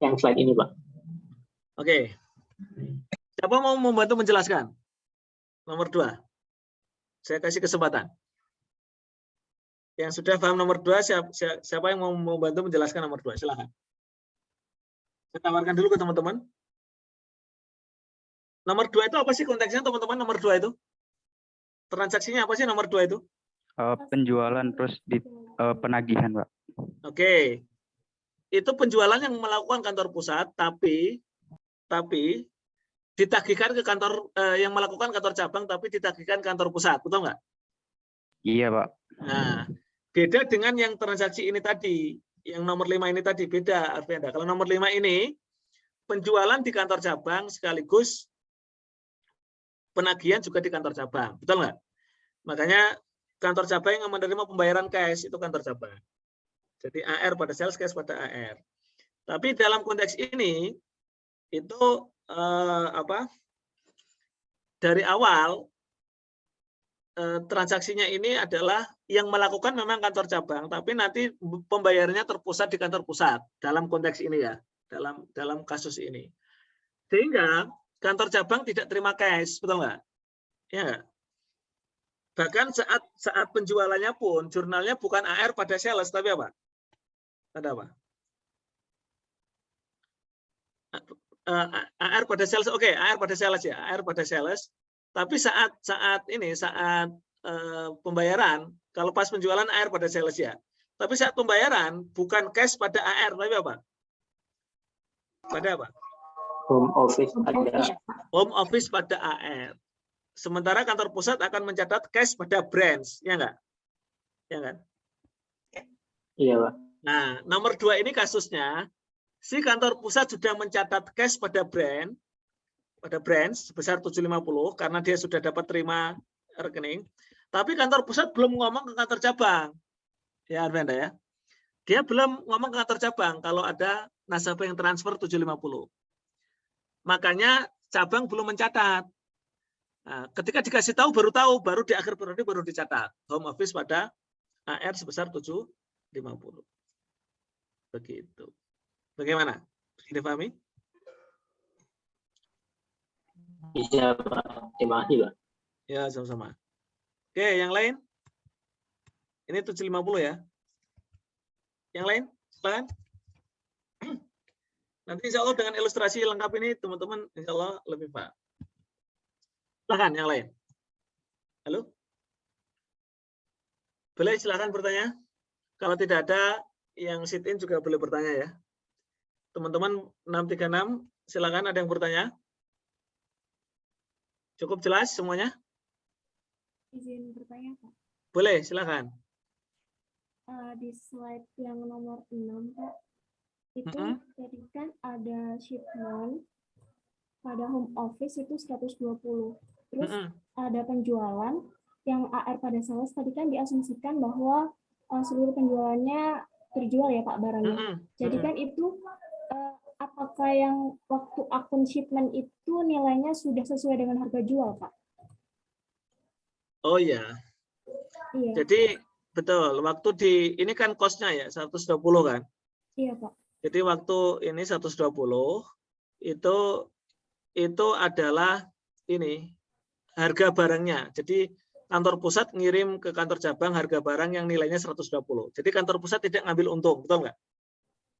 Yang slide ini Pak. Oke. Siapa mau membantu menjelaskan? Nomor 2. Saya kasih kesempatan. Yang sudah paham nomor 2, siapa yang mau membantu menjelaskan nomor 2? Silakan. Saya tawarkan dulu ke teman-teman. Nomor 2 itu apa sih konteksnya teman-teman? Nomor 2 itu? Transaksinya apa sih nomor 2 itu? Penjualan terus di penagihan, Pak. Oke. Itu penjualan yang melakukan kantor pusat, tapi ditagihkan ke kantor yang melakukan kantor cabang, tapi ditagihkan kantor pusat, betul nggak? Iya, Pak. Nah, beda dengan yang transaksi ini tadi, yang nomor 5 ini tadi beda artinya. Kalau nomor 5 ini penjualan di kantor cabang sekaligus penagihan juga di kantor cabang, betul nggak? Makanya kantor cabang yang menerima pembayaran cash itu kantor cabang. Jadi AR pada sales, cash pada AR. Tapi dalam konteks ini itu dari awal transaksinya ini adalah yang melakukan memang kantor cabang, tapi nanti pembayarannya terpusat di kantor pusat dalam konteks ini ya, dalam kasus ini. Sehingga kantor cabang tidak terima cash, betul nggak? Ya. Bahkan saat penjualannya pun jurnalnya bukan AR pada sales, tapi apa? Ada apa? AR pada sales, oke, AR pada sales ya, AR pada sales. Tapi saat pembayaran, kalau pas penjualan AR pada sales ya. Tapi saat pembayaran bukan cash pada AR, tapi apa? Pada apa? Home office pada Home office pada AR. Sementara kantor pusat akan mencatat cash pada branch, ya enggak? Ya kan? Iya, Pak. Nah, nomor 2 ini kasusnya si kantor pusat sudah mencatat cash pada branch sebesar 750 karena dia sudah dapat terima rekening. Tapi kantor pusat belum ngomong ke kantor cabang. Ya, Arvenda ya. Dia belum ngomong ke kantor cabang kalau ada nasabah yang transfer 750. Makanya cabang belum mencatat. Nah, ketika dikasih tahu, baru di akhir periode baru dicatat. Home office pada AR sebesar 750. Begitu. Bagaimana? Dipahami? Bisa Pak. Terima kasih Pak. Ya, sama-sama. Oke, yang lain? Ini 750 ya. Yang lain? Silakan. Nanti insya Allah dengan ilustrasi lengkap ini teman-teman insya Allah lebih paham. Silakan yang lain. Halo? Boleh silakan bertanya. Kalau tidak ada yang sit in juga boleh bertanya ya. Teman-teman 636 silakan ada yang bertanya. Cukup jelas semuanya? Izin bertanya, Pak. Boleh, silakan. Di slide yang nomor 6, Pak, itu tadi kan ada shipment pada home office itu 120. Terus ada penjualan yang AR pada sales tadi kan diasumsikan bahwa seluruh penjualannya terjual ya Pak barangnya. Jadi kan itu apakah yang waktu akun shipment itu nilainya sudah sesuai dengan harga jual, Pak? Oh iya. Iya. Jadi betul, waktu ini kan cost-nya ya 120 kan? Iya, Pak. Jadi waktu ini 120 itu adalah ini harga barangnya. Jadi kantor pusat ngirim ke kantor cabang harga barang yang nilainya 120. Jadi kantor pusat tidak ngambil untung, betul nggak?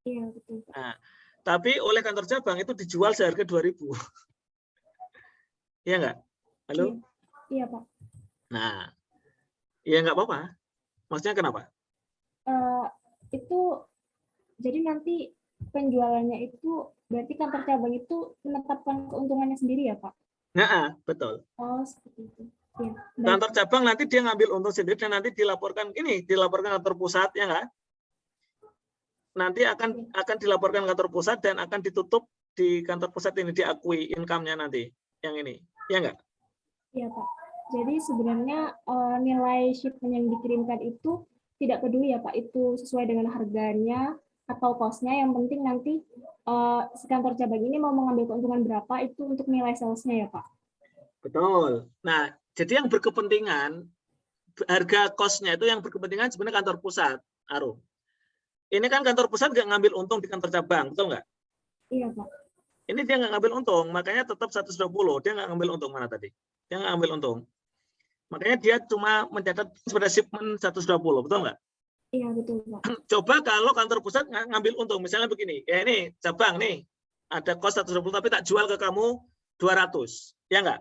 Iya, betul, Pak. Nah, tapi oleh kantor cabang itu dijual seharga 2.000. Iya nggak? Halo? Iya, Pak. Nah, ya nggak apa-apa. Maksudnya kenapa? Itu jadi nanti penjualannya itu berarti kantor cabang itu menetapkan keuntungannya sendiri ya, Pak? Nah, betul. Oh, seperti itu. Ya, kantor cabang nanti dia ngambil untung sendiri dan nanti dilaporkan kantor pusat ya nggak? Nanti akan dilaporkan kantor pusat dan akan ditutup di kantor pusat ini diakui income-nya nanti yang ini. Ya nggak? Iya, Pak. Jadi sebenarnya nilai shipment yang dikirimkan itu tidak peduli ya Pak, itu sesuai dengan harganya atau cost-nya, yang penting nanti si kantor cabang ini mau mengambil keuntungan berapa itu untuk nilai sales-nya ya Pak. Betul. Nah, jadi yang berkepentingan harga cost-nya itu yang berkepentingan sebenarnya kantor pusat, Arum. Ini kan kantor pusat nggak ngambil untung di kantor cabang, betul nggak? Iya Pak. Ini dia nggak ngambil untung, makanya tetap 120. Dia nggak ngambil untung mana tadi? Dia nggak ngambil untung. Makanya dia cuma mencatat pada shipment 120, betul nggak? Iya, betul Pak. Coba kalau kantor pusat ngambil untung, misalnya begini, ya ini cabang nih, ada cost 120 tapi tak jual ke kamu 200, ya nggak?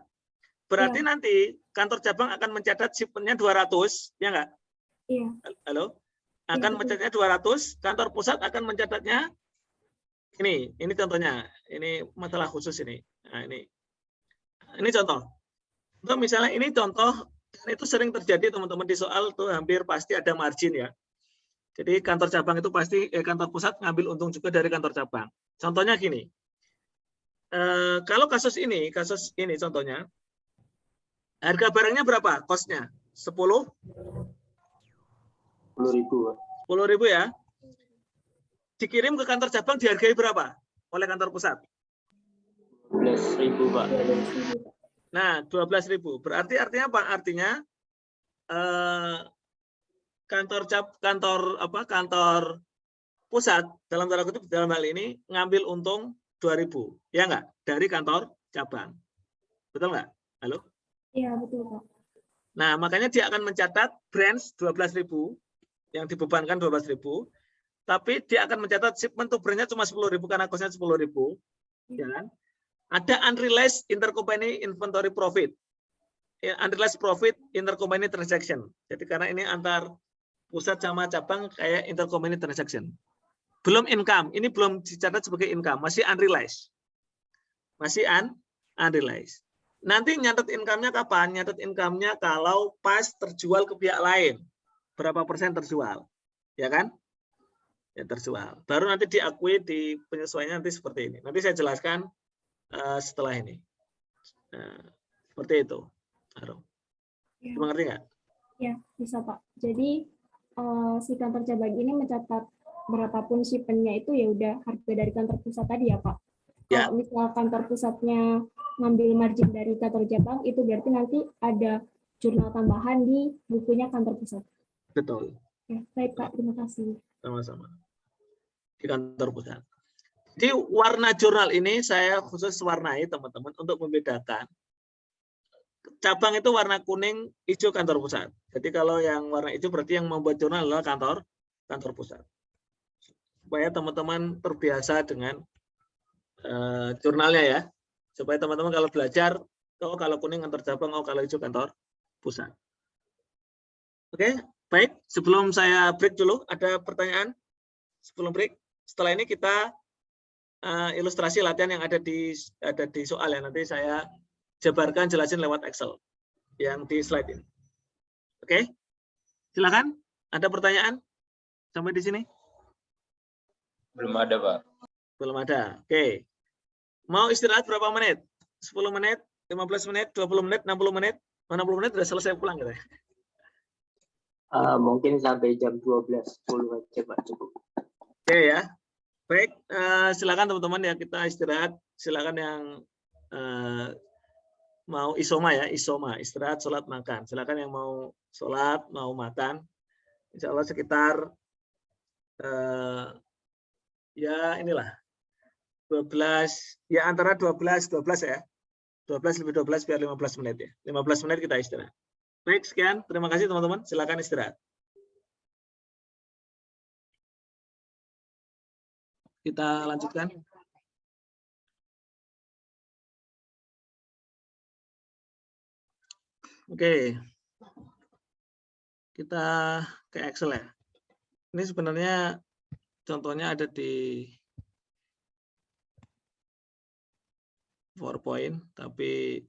Berarti nanti kantor cabang akan mencatat shipment-nya 200, ya nggak? Iya. Halo? Akan mencatatnya 200, kantor pusat akan mencatatnya ini contohnya, ini masalah khusus ini. Nah, ini contoh. Untuk misalnya ini contoh, itu sering terjadi teman-teman di soal tuh hampir pasti ada margin ya. Jadi kantor cabang itu pasti kantor pusat ngambil untung juga dari kantor cabang. Contohnya gini. Kalau kasus ini contohnya, harga barangnya berapa? Cost-nya 10.000 ya. Dikirim ke kantor cabang dihargai berapa oleh kantor pusat? 12.000 Pak. Nah, 12.000. Berarti artinya apa? Artinya kantor pusat dalam tanda kutip dalam hal ini ngambil untung 2.000, ya nggak? Dari kantor cabang. Betul nggak? Halo? Iya, betul Pak. Nah, makanya dia akan mencatat branch 12.000 yang dibebankan 12.000, tapi dia akan mencatat shipment to brand-nya cuma 10.000 karena cost-nya 10.000, ya kan? Ada unrealized intercompany inventory profit. Unrealized profit intercompany transaction. Jadi karena ini antar pusat sama cabang kayak intercompany transaction. Belum income, ini belum dicatat sebagai income, masih unrealized. Masih unrealized. Nanti nyatet income-nya kapan? Nyatet income-nya kalau pas terjual ke pihak lain. Berapa persen terjual? Ya kan? Ya terjual. Baru nanti diakui di penyesuaiannya nanti seperti ini. Nanti saya jelaskan setelah ini. Seperti itu. Ya. Mengerti nggak? Ya, bisa Pak. Jadi si kantor cabang ini mencatat berapapun shipment-nya itu ya udah harga dari kantor pusat tadi ya Pak. Ya. Kalau misal kantor pusatnya ngambil margin dari kantor cabang, itu berarti nanti ada jurnal tambahan di bukunya kantor pusat. Betul. Ya, baik Pak, terima kasih. Sama-sama. Di kantor pusat. Jadi warna jurnal ini saya khusus warnai teman-teman untuk membedakan. Cabang itu warna kuning, hijau kantor pusat. Jadi kalau yang warna hijau berarti yang membuat jurnal adalah kantor pusat. Supaya teman-teman terbiasa dengan jurnalnya ya. Supaya teman-teman kalau belajar, oh kalau kuning kantor cabang, oh kalau hijau kantor pusat. Oke, baik. Sebelum saya break dulu, ada pertanyaan sebelum break. Setelah ini kita ilustrasi latihan yang ada di soal ya. Nanti saya jabarkan, jelasin lewat Excel yang di slide ini. Oke, silakan. Ada pertanyaan sampai di sini? Belum ada, Pak. Belum ada. Oke. Mau istirahat berapa menit? 10 menit, 15 menit, 20 menit, 60 menit? 60 menit sudah selesai pulang gitu ya. Mungkin sampai jam 12.10 aja Pak, cukup. Oke ya. Baik, silakan teman-teman ya, kita istirahat. Silakan yang mau isoma ya, isoma, istirahat, sholat, makan. Silakan yang mau sholat, mau makan. Insya Allah sekitar ya inilah 12, ya antara 12 ya. 12 lebih 12 biar 15 menit ya. 15 menit kita istirahat. Baik, sekian. Terima kasih teman-teman. Silakan istirahat. Kita lanjutkan. Oke. Kita ke Excel ya. Ini sebenarnya contohnya ada di PowerPoint, tapi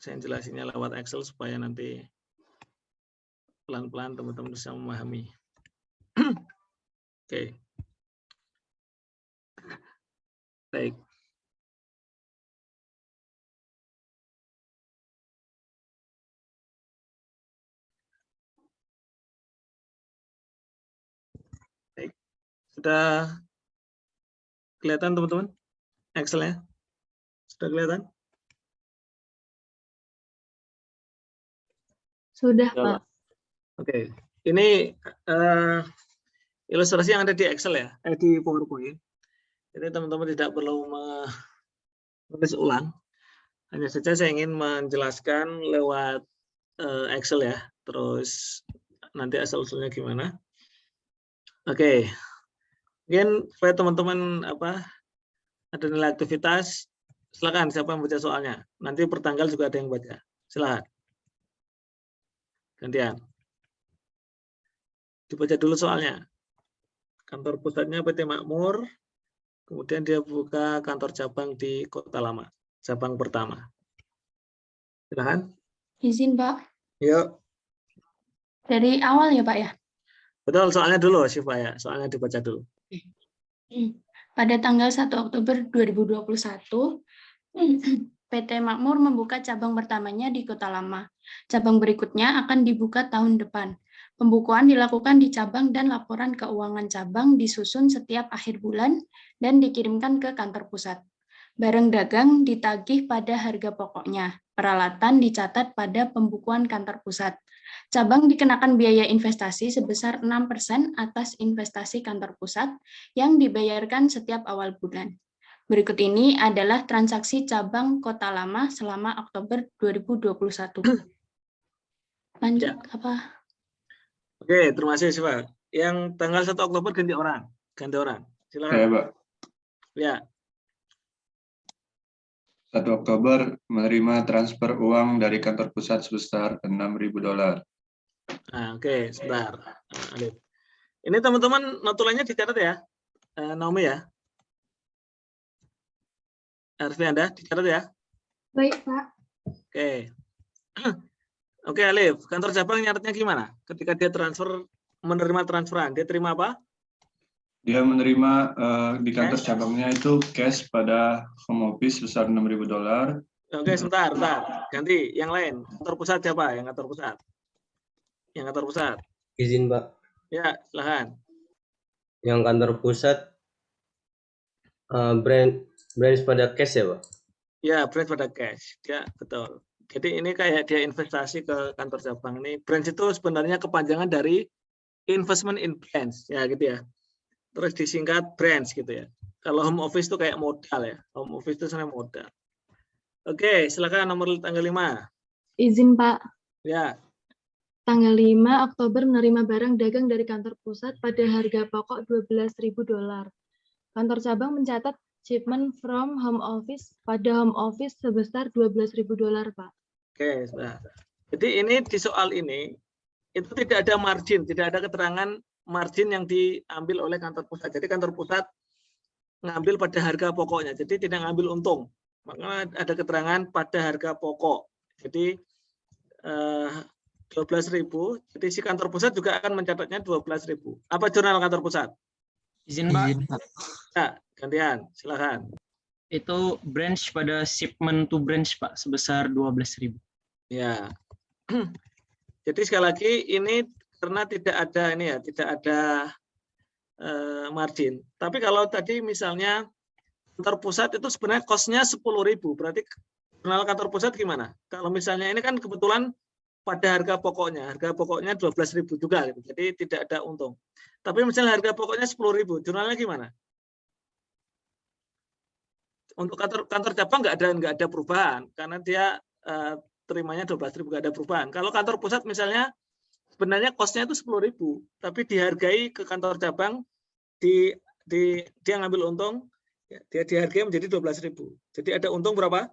saya jelasinnya lewat Excel supaya nanti pelan-pelan teman-teman bisa memahami. Oke. Baik. Baik. Sudah kelihatan teman-teman Excel-nya? Sudah kelihatan? Sudah, Ya, Pak. Oke. Ini ilustrasi yang ada di Excel ya, di PowerPoint. Jadi teman-teman tidak perlu menulis ulang. Hanya saja saya ingin menjelaskan lewat Excel ya. Terus nanti asal-usulnya gimana. Oke. Mungkin supaya teman-teman ada nilai aktivitas, silakan siapa yang baca soalnya. Nanti pertanggal juga ada yang baca. Silakan. Gantian. Dibaca dulu soalnya. Kantor pusatnya PT Makmur, kemudian dia buka kantor cabang di Kota Lama, cabang pertama. Silakan. Izin Pak, Yuk. dari awal ya Pak ya? Betul, soalnya dulu Syifa ya, soalnya dibaca dulu. Pada tanggal 1 Oktober 2021, PT Makmur membuka cabang pertamanya di Kota Lama. Cabang berikutnya akan dibuka tahun depan. Pembukuan dilakukan di cabang dan laporan keuangan cabang disusun setiap akhir bulan dan dikirimkan ke kantor pusat. Barang dagang ditagih pada harga pokoknya. Peralatan dicatat pada pembukuan kantor pusat. Cabang dikenakan biaya investasi sebesar 6% atas investasi kantor pusat yang dibayarkan setiap awal bulan. Berikut ini adalah transaksi cabang Kota Lama selama Oktober 2021. Lanjut apa? Oke, terima kasih Syifa. Yang tanggal 1 Oktober ganti orang. Silakan. Saya, Pak. Ya. 1 Oktober menerima transfer uang dari kantor pusat sebesar $6.000. Nah, oke, sebentar. Alif. Ini teman-teman notulennya dicatat ya. Naomi ya. Arfi Anda dicatat ya. Baik, Pak. Oke. Oke, Alif. Kantor cabang nyatetnya gimana? Ketika dia menerima transferan, dia terima apa? Dia menerima di kantor cabangnya itu cash pada home office sebesar $6.000. Oke, sebentar. Ganti yang lain. Kantor pusat siapa? Yang kantor pusat. Izin, Pak. Ya, silahkan. Yang kantor pusat branch pada cash ya, Pak? Ya, branch pada cash. Ya, betul. Jadi ini kayak dia investasi ke kantor cabang. Ini branch itu sebenarnya kepanjangan dari investment in branch, ya gitu ya. Terus disingkat branch gitu ya. Kalau home office itu kayak modal ya. Home office itu sebenarnya modal. Oke, silakan nomor tanggal 5. Izin Pak, Ya, tanggal 5 Oktober menerima barang dagang dari kantor pusat pada harga pokok $12.000. Kantor cabang mencatat shipment from home office pada home office sebesar $12.000, Pak. oke. Nah, jadi ini di soal ini itu tidak ada margin, tidak ada keterangan margin yang diambil oleh kantor pusat. Jadi kantor pusat ngambil pada harga pokoknya, jadi tidak ngambil untung. Maka ada keterangan pada harga pokok. Jadi 12.000. Jadi si kantor pusat juga akan mencatatnya 12.000. Apa jurnal kantor pusat? Izin Pak. Ya, gantian, silakan. Itu branch pada shipment to branch Pak sebesar 12.000. Ya. Jadi sekali lagi ini karena tidak ada ini ya, tidak ada margin. Tapi kalau tadi misalnya kantor pusat itu sebenarnya cost-nya 10.000, berarti jurnal kantor pusat gimana? Kalau misalnya ini kan kebetulan pada harga pokoknya 12.000 juga gitu. Jadi tidak ada untung. Tapi misalnya harga pokoknya 10.000, jurnalnya gimana? Untuk kantor cabang nggak ada perubahan karena dia terimanya 12.000, nggak ada perubahan. Kalau kantor pusat misalnya sebenarnya cost-nya itu 10.000, tapi dihargai ke kantor cabang dia ngambil untung, ya, dia dihargai menjadi 12.000. Jadi ada untung berapa?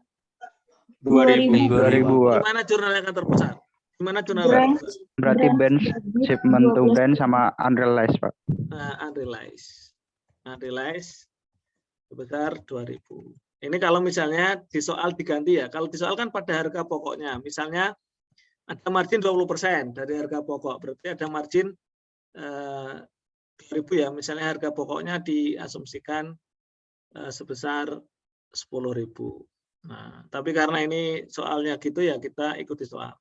2.000. Gimana jurnalnya kantor pusat? Gimana jurnalnya? Berarti bench, shipment to branch sama unrealized, Pak. Unrealized sebesar 2.000. Ini kalau misalnya di soal diganti ya. Kalau di soal kan pada harga pokoknya. Misalnya ada margin 20% dari harga pokok. Berarti ada margin 2.000 ya. Misalnya harga pokoknya diasumsikan sebesar 10.000. Nah, tapi karena ini soalnya gitu ya kita ikuti soal.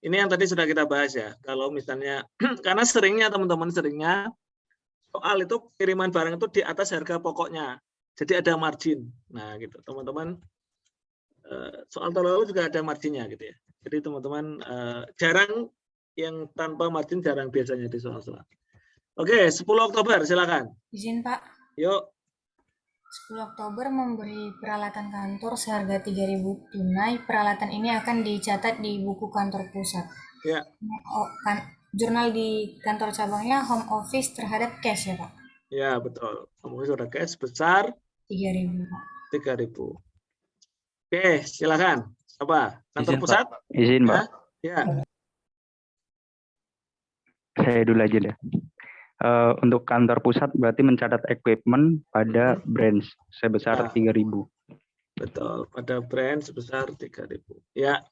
Ini yang tadi sudah kita bahas ya. Kalau misalnya karena seringnya teman-teman soal itu kiriman barang itu di atas harga pokoknya. Jadi ada margin. Nah, gitu. Teman-teman soal terlalu juga ada marginnya gitu ya. Jadi teman-teman jarang yang tanpa margin, jarang biasanya di soal-soal. Oke, 10 Oktober silakan. Izin Pak. Yuk. 10 Oktober memberi peralatan kantor seharga 3.000 tunai. Peralatan ini akan dicatat di buku kantor pusat. Ya. Jurnal di kantor cabangnya home office terhadap cash ya Pak? Ya, betul. Home office terhadap cash besar 3.000 Pak. 3.000. Oke, silakan. Apa? Kantor Izin, pusat? Pak. Izin, Pak. Ya. Saya dulu aja deh. Untuk kantor pusat berarti mencatat equipment pada branch sebesar 3.000. Betul, pada branch sebesar 3.000. Ya.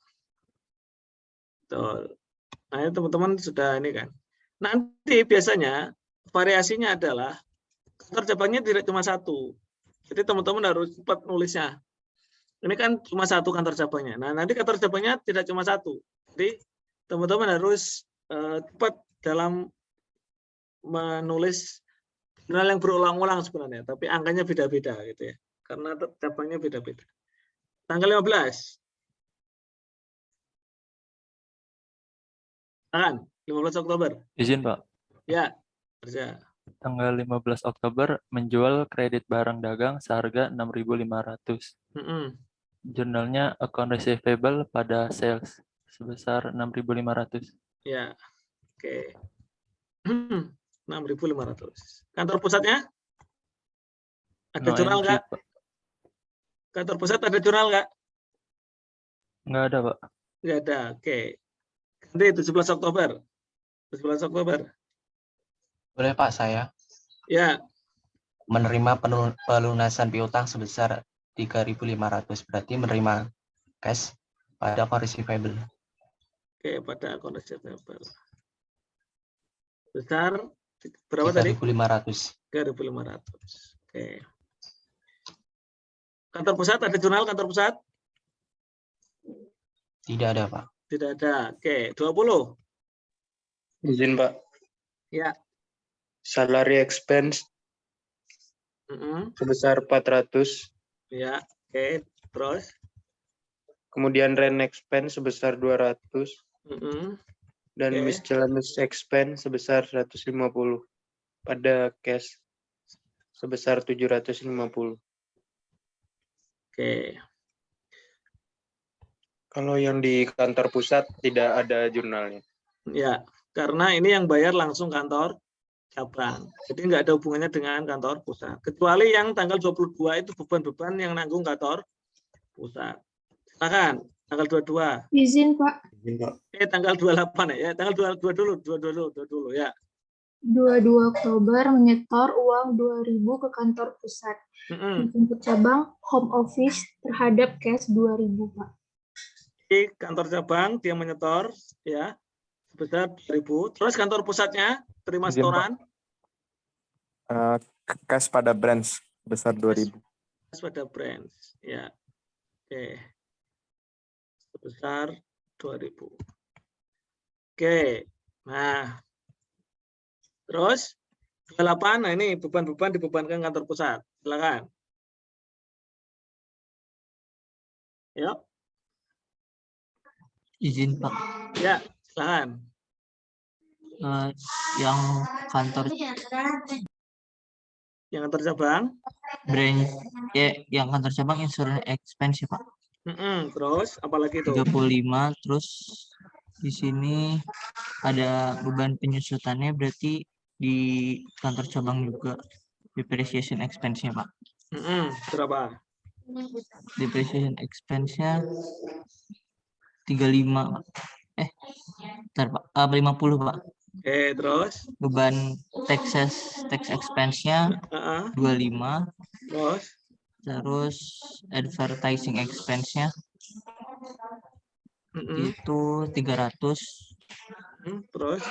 Betul. Nah, ini teman-teman sudah ini kan. Nanti biasanya variasinya adalah kantor cabangnya tidak cuma satu. Jadi teman-teman harus cepat nulisnya. Ini kan cuma satu kantor cabangnya. Nah, nanti kantor cabangnya tidak cuma satu. Jadi teman-teman harus cepat dalam menulis jurnal yang berulang-ulang sebenarnya, tapi angkanya beda-beda gitu ya. Karena cabangnya beda-beda. Tanggal 15. Tahan, 15 Oktober. Izin, Pak. Ya, kerja. Tanggal 15 Oktober menjual kredit barang dagang seharga 6.500. Jurnalnya account receivable pada sales sebesar 6.500. Ya, oke. 6.500. Kantor pusatnya? Ada jurnal nggak? Kantor pusat ada jurnal nggak? Nggak ada, Pak. Nggak ada, oke. Nanti 17 Oktober. 17 Oktober. Boleh Pak, saya? Ya. Menerima pelunasan piutang sebesar 3.500, berarti menerima cash pada account receivable. Oke, pada account receivable. Besar berapa tadi? 3.500. 3.500. Oke. Kantor pusat ada jurnal kantor pusat? Tidak ada, Pak. Tidak ada. Oke, 20. Izin, Pak. Ya. Salary expense sebesar 400. Ya, oke. Terus? Kemudian rent expense sebesar 200. Dan Oke. miscellaneous expense sebesar 150. Pada cash sebesar 750. Oke. Kalau yang di kantor pusat tidak ada jurnalnya. Ya, karena ini yang bayar langsung kantor cabang. Jadi nggak ada hubungannya dengan kantor pusat. Kecuali yang tanggal 22 itu beban-beban yang nanggung kantor pusat. Silakan, tanggal 22. Izin, Pak. Tanggal 28 ya. Tanggal 22 dulu ya. 22 Oktober menyetor uang 2.000 ke kantor pusat. Dijemput cabang home office terhadap cash 2.000, Pak. Di kantor cabang dia menyetor ya sebesar 2.000. Terus kantor pusatnya terima setoran cash pada branch sebesar 2.000. cash pada branch ya. Oke. Sebesar 2.000. Oke. Nah. Terus 28, nah ini beban-beban dibebankan kantor pusat. Silakan. Yuk. Izin, Pak. Ya, silakan. Yang kantor cabang branch yang kantor cabang insurance expense ya, Pak. Terus apalagi itu? 35, terus di sini ada beban penyusutannya, berarti di kantor cabang juga depreciation expense-nya, Pak. Berapa? Depreciation expense-nya 35, Pak. Bentar, Pak. 50, Pak. Oke, terus? Beban tax expense-nya 25. Terus advertising expense-nya itu 300. Terus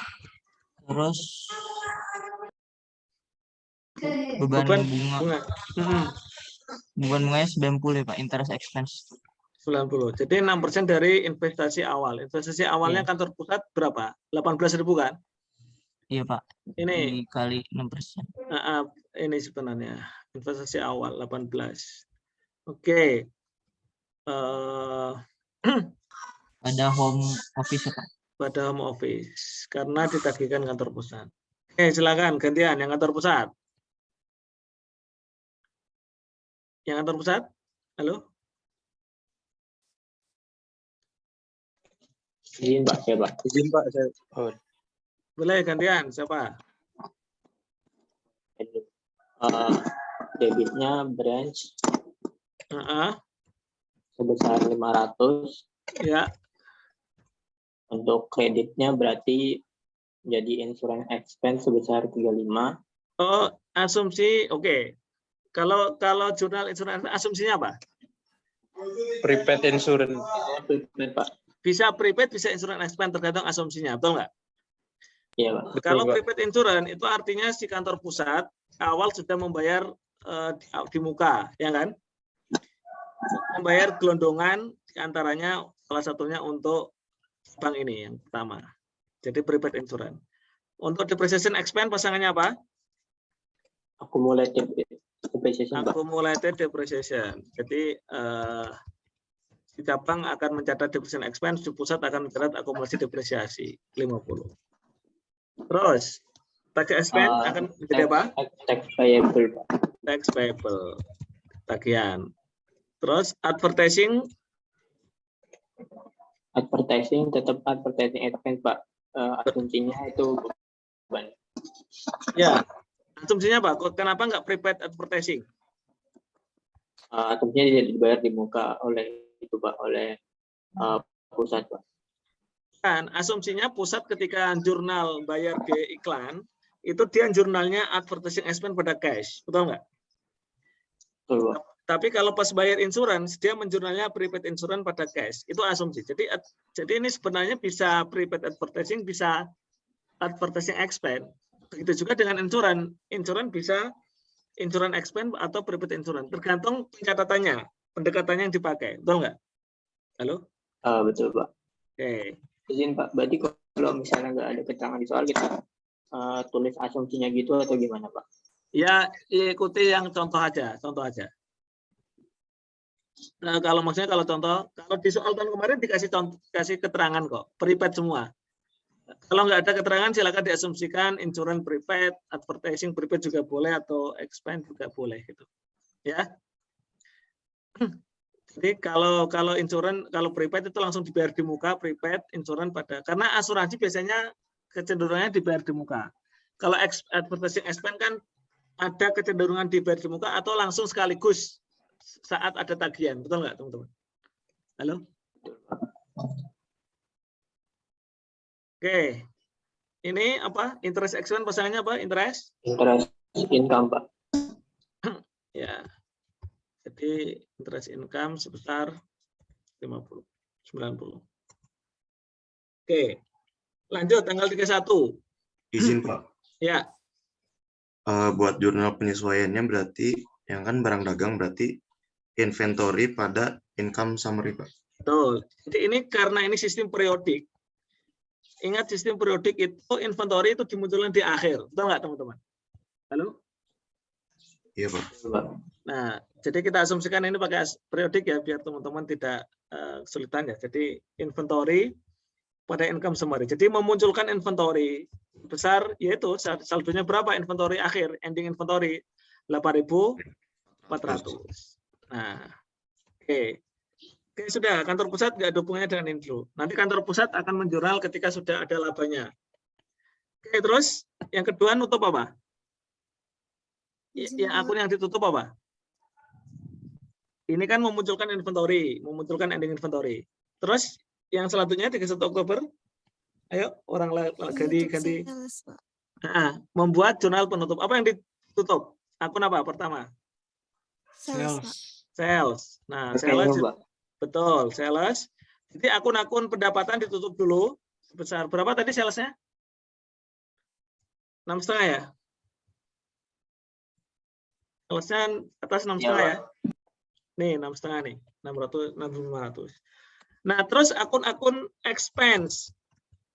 beban bunga. Bunganya 90 ya, Pak, interest expense. 90. Jadi 6% dari investasi awal. Investasi awalnya kantor pusat berapa? 18.000 kan? Iya, Pak. Ini dikali 6%. Ini sebenarnya investasi awal 18. Oke. Pada home office ya, Pak. Pada home office karena ditagihkan kantor pusat. Oke, silakan gantian yang kantor pusat. Yang kantor pusat? Halo? Izin, Pak. Saya, Pak. Izin, Pak. Saya. Boleh gantian, siapa? Debitnya branch sebesar 500. Ya. Untuk kreditnya berarti jadi insurance expense sebesar 35. Oh, asumsi oke. Kalau jurnal insurance asumsinya apa? Prepaid insurance. Prepaid, Pak. Bisa prepaid, bisa insurance expense tergantung asumsinya, betul nggak? Iya, Pak. Kalau Pak. prepaid insurance itu artinya si kantor pusat awal sudah membayar di muka, ya kan? Membayar gelondongan diantaranya salah satunya untuk bank ini yang pertama. Jadi prepaid insurance. Untuk depreciation expense pasangannya apa? Accumulated depreciation, Pak. Accumulated depreciation. Jadi di cabang akan mencatat depreciation expense, di pusat akan mencatat akumulasi depresiasi 50. Terus tax expense akan menjadi apa? Tax payable, Pak. Tax payable. Tagihan. Terus advertising tetap advertising expense, Pak. Asumsinya itu beban. Ya. Asumsinya Pak, kenapa nggak prepaid advertising? Asumsinya tidak dibayar di muka oleh itu, Pak, oleh pusat, Pak. Kan asumsinya pusat ketika jurnal bayar di iklan itu dia jurnalnya advertising expense pada cash, betul nggak? Betul, Pak. Tapi kalau pas bayar insurance dia menjurnalnya prepaid insurance pada cash, itu asumsi. Jadi ini sebenarnya bisa prepaid advertising, bisa advertising expense. Begitu juga dengan insurance. Insurance bisa insurance expense atau prepaid insurance, tergantung pencatatannya, pendekatannya yang dipakai, betul nggak? Halo? Betul, Pak. Oke. Izin, Pak. Berarti kalau misalnya nggak ada keterangan di soal, kita tulis asumsinya gitu atau gimana, Pak? Ya, ikuti yang contoh aja, contoh aja. Nah, kalau maksudnya kalau contoh, kalau di soal tahun kemarin dikasih contoh, dikasih keterangan kok, prepaid semua. Kalau nggak ada keterangan, silakan diasumsikan insurance prepaid, advertising prepaid juga boleh, atau expense juga boleh gitu. Ya. Jadi kalau insurance, kalau prepaid itu langsung dibayar di muka, prepaid, insurance pada, karena asuransi biasanya kecenderungannya dibayar di muka. Kalau advertising expense kan ada kecenderungan dibayar di muka atau langsung sekaligus saat ada tagihan, betul nggak teman-teman? Halo? Oke, ini apa? Interest expense pasangannya apa? Interest income, Pak. Ya, jadi interest income sebesar 90. Oke, lanjut tanggal 31. Izin Pak. Ya. Buat jurnal penyesuaiannya berarti yang kan barang dagang berarti inventory pada income summary Pak. Betul. Jadi ini karena ini sistem periodik. Ingat sistem periodik itu inventory itu dimunculkan di akhir. Betul nggak teman-teman? Halo? Iya Pak. Nah, jadi kita asumsikan ini pakai periodik ya biar teman-teman tidak kesulitan ya. Jadi inventory pada income summary. Jadi memunculkan inventory besar yaitu saldonya berapa inventory akhir, ending inventory 8.400. Nah, oke. Oke, sudah, kantor pusat nggak ada hubungannya dengan inflow. Nanti kantor pusat akan menjurnal ketika sudah ada labanya. Oke, terus yang kedua nutup apa? Yang akun yang ditutup apa? Ini kan memunculkan inventory, memunculkan ending inventory. Terus yang selanjutnya 31 Oktober, ayo orang ganti. Nah, membuat jurnal penutup. Apa yang ditutup? Akun apa pertama? Sales. Nah, sales. Betul, sales. Jadi akun-akun pendapatan ditutup dulu. Sebesar berapa tadi salesnya? 6,5 ya? Salesnya atas 6,5 ya? Nih, 6,5 nih. 600. Nah, terus akun-akun expense.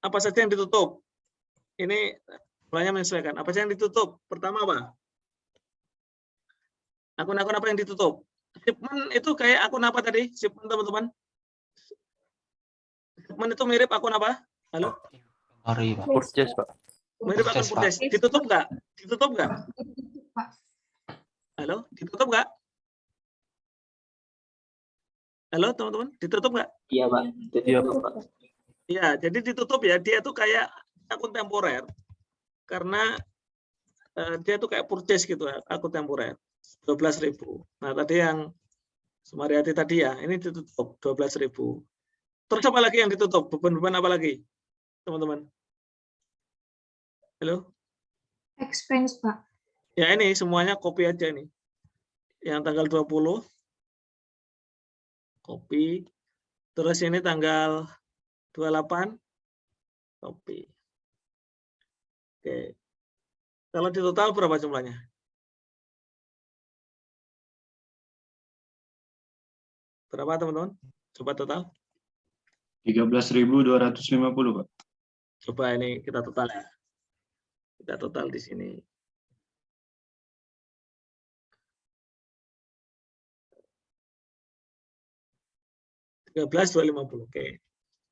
Apa saja yang ditutup? Ini mulanya menyesuaikan. Apa saja yang ditutup? Pertama apa? Akun-akun apa yang ditutup? Shipment itu kayak akun apa tadi? Shipment teman-teman? Shipment itu mirip akun apa? Halo? Purchase, Pak. Mirip akun purchase. Ditutup nggak? Ditutup nggak? Halo? Ditutup nggak? Halo teman-teman? Ditutup nggak? Iya Pak. Iya Pak. Ya, jadi ditutup ya. Dia tuh kayak akun temporer. Karena dia tuh kayak purchase gitu, akun temporer. 12.000. Nah, tadi yang Sumaryati tadi ya, ini ditutup 12.000. Terus apa lagi yang ditutup? Beban-beban apa lagi? Teman-teman. Halo? Expense, Pak. Ya, ini semuanya copy aja nih. Yang tanggal 20 copy. Terus ini tanggal 28 copy. Oke. Kalau di total berapa jumlahnya? Berapa teman-teman? Coba total. 13.250 Pak. Coba ini kita total ya. Kita total di sini. $13.250. Oke.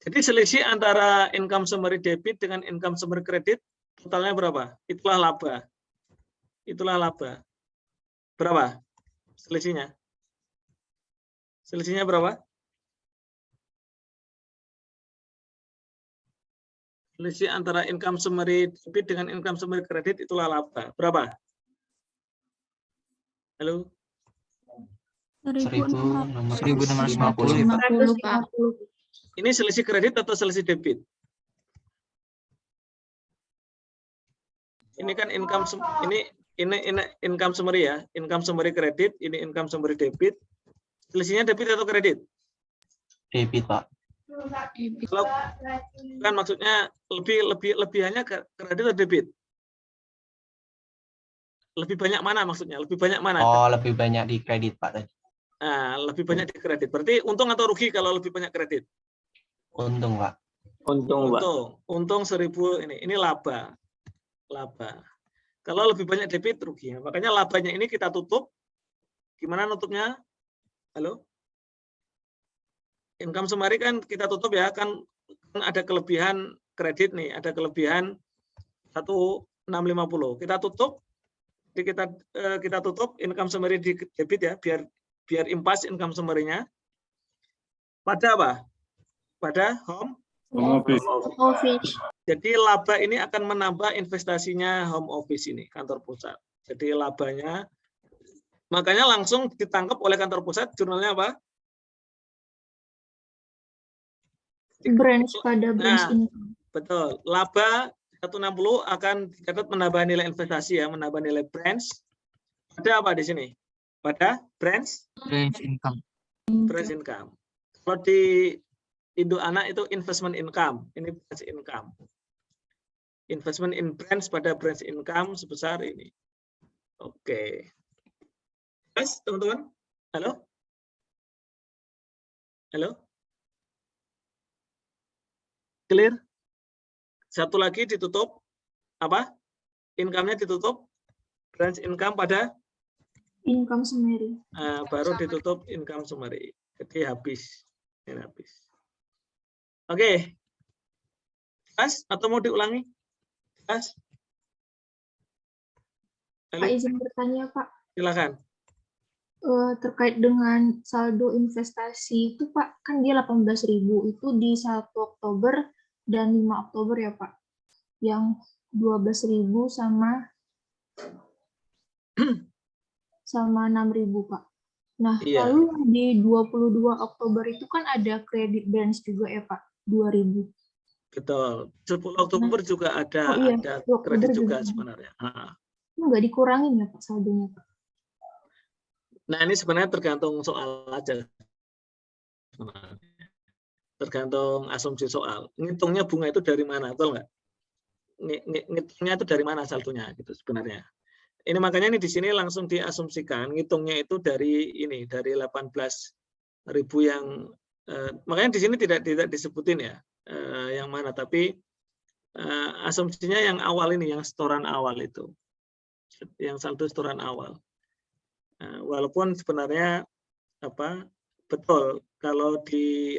Jadi selisih antara income summary debit dengan income summary kredit totalnya berapa? Itulah laba. Itulah laba. Berapa? Selisihnya? Selisihnya berapa? Selisih antara income summary debit dengan income summary kredit itulah laba. Berapa? Halo? 1.650 Pak. Ini selisih kredit atau selisih debit? Ini kan income ini income summary ya, income summary kredit, ini income summary debit. Selisihnya debit atau kredit? Debit, Pak. Kalau kan maksudnya lebihannya kredit atau debit? Lebih banyak mana maksudnya? Lebih banyak mana? Oh, lebih banyak di kredit, Pak tadi. Nah, lebih banyak di kredit. Berarti untung atau rugi kalau lebih banyak kredit? Untung, Pak. Untung, Pak. Untung 1.000 ini laba. Laba. Kalau lebih banyak debit rugi. Makanya labanya ini kita tutup. Gimana nutupnya? Halo? Income summary kan kita tutup ya, kan ada kelebihan kredit nih, ada kelebihan 1650. Kita tutup. Jadi kita tutup income summary di debit ya, biar impas income summary-nya. Pada apa? Pada home office. Jadi laba ini akan menambah investasinya home office ini, kantor pusat. Jadi labanya, makanya langsung ditangkap oleh kantor pusat, jurnalnya apa? Branch pada branch income. Betul. Laba 160 akan dicatat menambah nilai investasi ya, menambah nilai branch. Pada apa di sini? Pada branch income. Branch income. Kalau di Indo Anak itu investment income, ini branch income. Investment in branch pada branch income sebesar ini. Oke. Yes, teman-teman. Halo? Halo? Clear? Satu lagi ditutup. Apa? Income-nya ditutup. Branch income pada? Income summary. Baru ditutup income summary. Jadi habis. Ini habis. Oke. Jelas atau mau diulangi? Jelas? Pak, izin bertanya, Pak. Silakan. Terkait dengan saldo investasi itu, Pak, kan dia 18.000 itu di 1 Oktober dan 5 Oktober ya, Pak. Yang 12.000 sama 6.000, Pak. Nah, Iya. lalu yang di 22 Oktober itu kan ada kredit branch juga ya, Pak, 2.000. Betul. 10 Oktober juga ada, Oh iya, ada 10 Oktober kredit juga juga. sebenarnya. Itu nggak dikurangin ya, Pak, saldonya, Pak? Nah, ini sebenarnya tergantung soal aja. Tergantung asumsi soal. Ngitungnya bunga itu dari mana, betul nggak? Ngitungnya itu dari mana saldonya gitu sebenarnya. Ini makanya ini di sini langsung diasumsikan ngitungnya itu dari ini, dari 18.000 yang makanya di sini tidak disebutin ya yang mana, tapi asumsinya yang awal ini, yang setoran awal itu, yang saldo setoran awal. Walaupun sebenarnya betul kalau di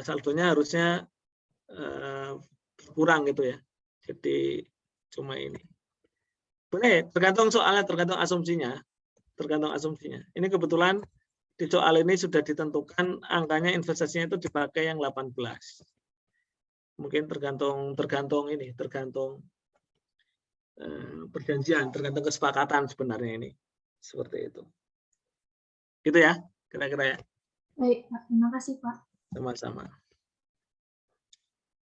saldonya harusnya kurang gitu ya. Jadi cuma ini. Boleh, tergantung soalnya, tergantung asumsinya. Tergantung asumsinya. Ini kebetulan di soal ini sudah ditentukan angkanya investasinya itu dipakai yang 18. Mungkin tergantung perjanjian, tergantung kesepakatan sebenarnya ini. Seperti itu. Gitu ya, kira-kira ya. Baik, Pak. Terima kasih, Pak. Sama-sama.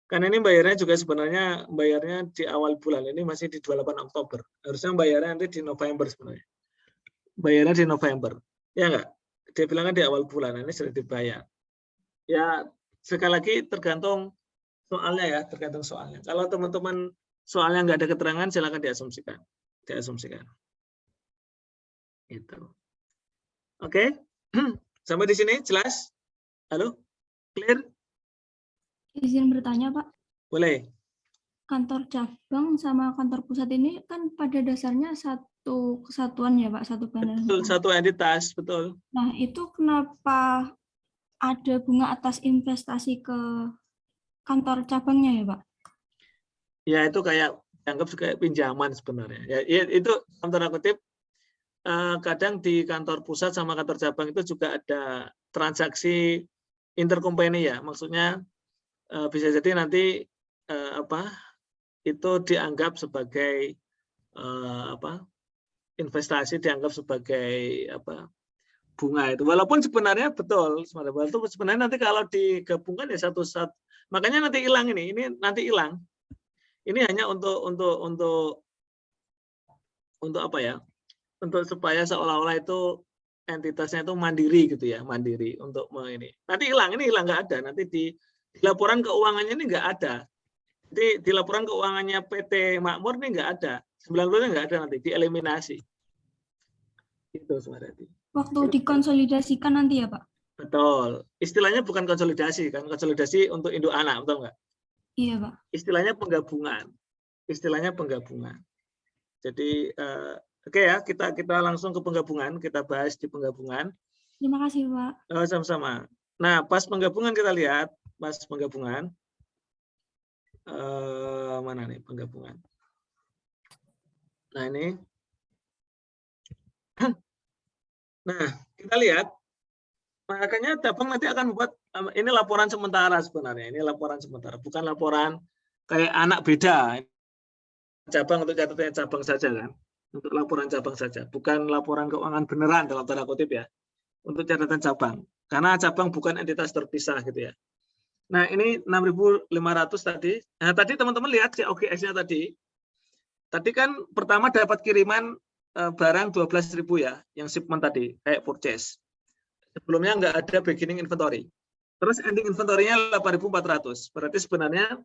Kan ini bayarnya juga sebenarnya bayarnya di awal bulan, ini masih di 28 Oktober. Harusnya bayarnya nanti di November sebenarnya. Bayarnya di November. Ya enggak? Dia bilang kan di awal bulan, ini sudah dibayar. Ya, sekali lagi tergantung soalnya ya, tergantung soalnya. Kalau teman-teman soalnya nggak ada keterangan, silakan diasumsikan. Diasumsikan. Gitu. Oke? Sampai di sini jelas? Halo? Clear? Izin bertanya, Pak. Boleh. Kantor cabang sama kantor pusat ini kan pada dasarnya satu kesatuan ya, Pak, satu badan. Betul, satu entitas, betul. Nah, itu kenapa ada bunga atas investasi ke kantor cabangnya ya, Pak? Ya, itu kayak dianggap sebagai pinjaman sebenarnya. Ya, itu tanda kutip kadang di kantor pusat sama kantor cabang itu juga ada transaksi intercompany ya. Maksudnya bisa jadi nanti itu dianggap sebagai investasi, dianggap sebagai bunga itu. Walaupun sebenarnya betul, sebenarnya nanti kalau digabungkan ya satu-satu. Makanya nanti hilang ini nanti hilang. Ini hanya untuk apa ya? Untuk supaya seolah-olah itu entitasnya itu mandiri gitu ya, mandiri untuk ini. Nanti hilang, ini hilang nggak ada. Nanti di laporan keuangannya ini nggak ada. Jadi di laporan keuangannya PT Makmur ini nggak ada. 90-nya nggak ada, nanti dieliminasi. Itu sebenarnya. Waktu dikonsolidasikan nanti ya, Pak? Betul. Istilahnya bukan konsolidasi kan, konsolidasi untuk induk anak, betul nggak? Iya, Pak. Istilahnya penggabungan. istilahnya penggabungan. Jadi oke ya, kita langsung ke penggabungan, kita bahas di penggabungan. Terima kasih, Pak. Sama-sama. Nah, pas penggabungan kita lihat, pas penggabungan mana nih penggabungan? Nah, ini. Nah, kita lihat. Makanya cabang nanti akan membuat ini laporan sementara sebenarnya. Ini laporan sementara, bukan laporan kayak anak beda. Cabang untuk catatan cabang saja kan. Untuk laporan cabang saja, bukan laporan keuangan beneran dalam tanda kutip ya. Untuk catatan cabang. Karena cabang bukan entitas terpisah gitu ya. Nah, ini 6.500 tadi. Nah, tadi teman-teman lihat COGS-nya tadi. Tadi kan pertama dapat kiriman barang 12.000 ya, yang shipment tadi, kayak purchase. Sebelumnya nggak ada beginning inventory. Terus ending inventory-nya 8.400. Berarti sebenarnya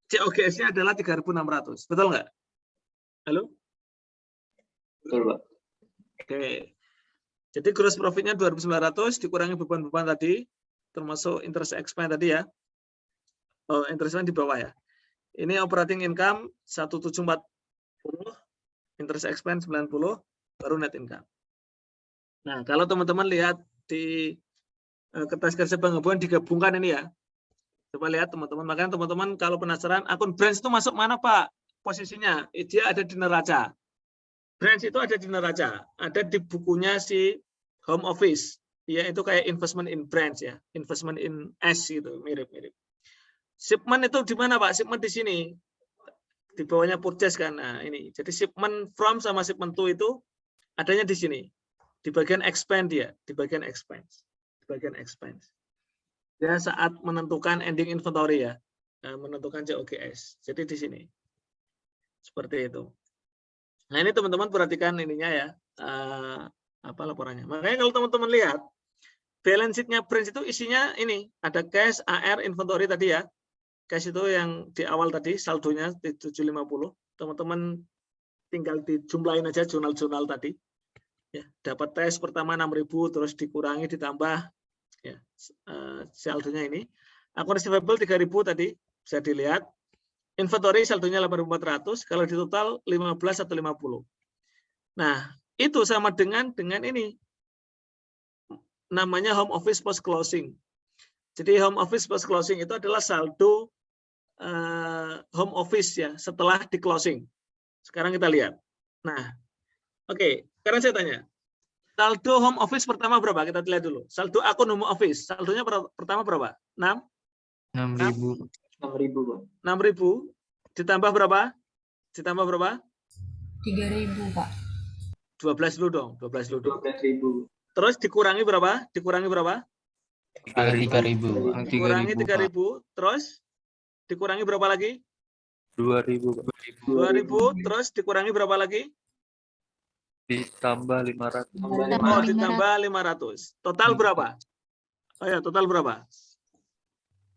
COGS-nya adalah 3.600. Betul nggak? Halo? Betul, Pak. Oke. Jadi gross profit-nya 2.900 dikurangi beban-beban tadi, termasuk interest expense tadi ya. Oh, interest expense di bawah ya. Ini operating income 1.740, interest expense 90, baru net income. Nah, kalau teman-teman lihat di kertas kerja penggabungan digabungkan ini ya. Coba lihat teman-teman. Makanya teman-teman kalau penasaran akun branch itu masuk mana Pak? Posisinya dia ada di neraca. Branch itu ada di neraca. Ada di bukunya si home office. Ya, itu kayak investment in branch ya. Investment in S gitu, mirip-mirip. Shipment itu di mana Pak? Shipment di sini. Di bawahnya purchase kan. Nah, ini. Jadi shipment from sama shipment to itu adanya di sini. Di bagian expense dia, di bagian expense. Di bagian expense. Ya, saat menentukan ending inventory ya. Menentukan COGS. Jadi di sini. Seperti itu. Nah, ini teman-teman perhatikan ininya ya. Apa laporannya. Makanya kalau teman-teman lihat balance sheet-nya branch itu isinya ini, ada cash, AR, inventory tadi ya. Cash itu yang di awal tadi saldonya di 750. Teman-teman tinggal dijumlahin aja jurnal-jurnal tadi. Ya, dapat tes pertama 6.000 terus dikurangi ditambah ya saldonya ini. Akun receivable 3.000 tadi bisa dilihat. Inventory saldonya 8.400, kalau di total 15 atau 50. Nah, itu sama dengan ini. Namanya home office post closing. Jadi home office post closing itu adalah saldo home office ya setelah di closing. Sekarang kita lihat. Nah, oke, sekarang saya tanya. Saldo home office pertama berapa? Kita lihat dulu. Saldo akun home office. Saldonya pertama berapa? 6.000. 6.000, Pak. 6.000 ditambah berapa? Ditambah berapa? 3.000, Pak. 12 dulu dong. 12 dulu. 12.000. Terus dikurangi berapa? Dikurangi berapa? 3.000. Dikurangi 3.000. Terus dikurangi berapa lagi? 2.000. 2.000. Terus dikurangi berapa lagi? Ditambah 500. Oh, ditambah 500. Total berapa? Oh ya, total berapa?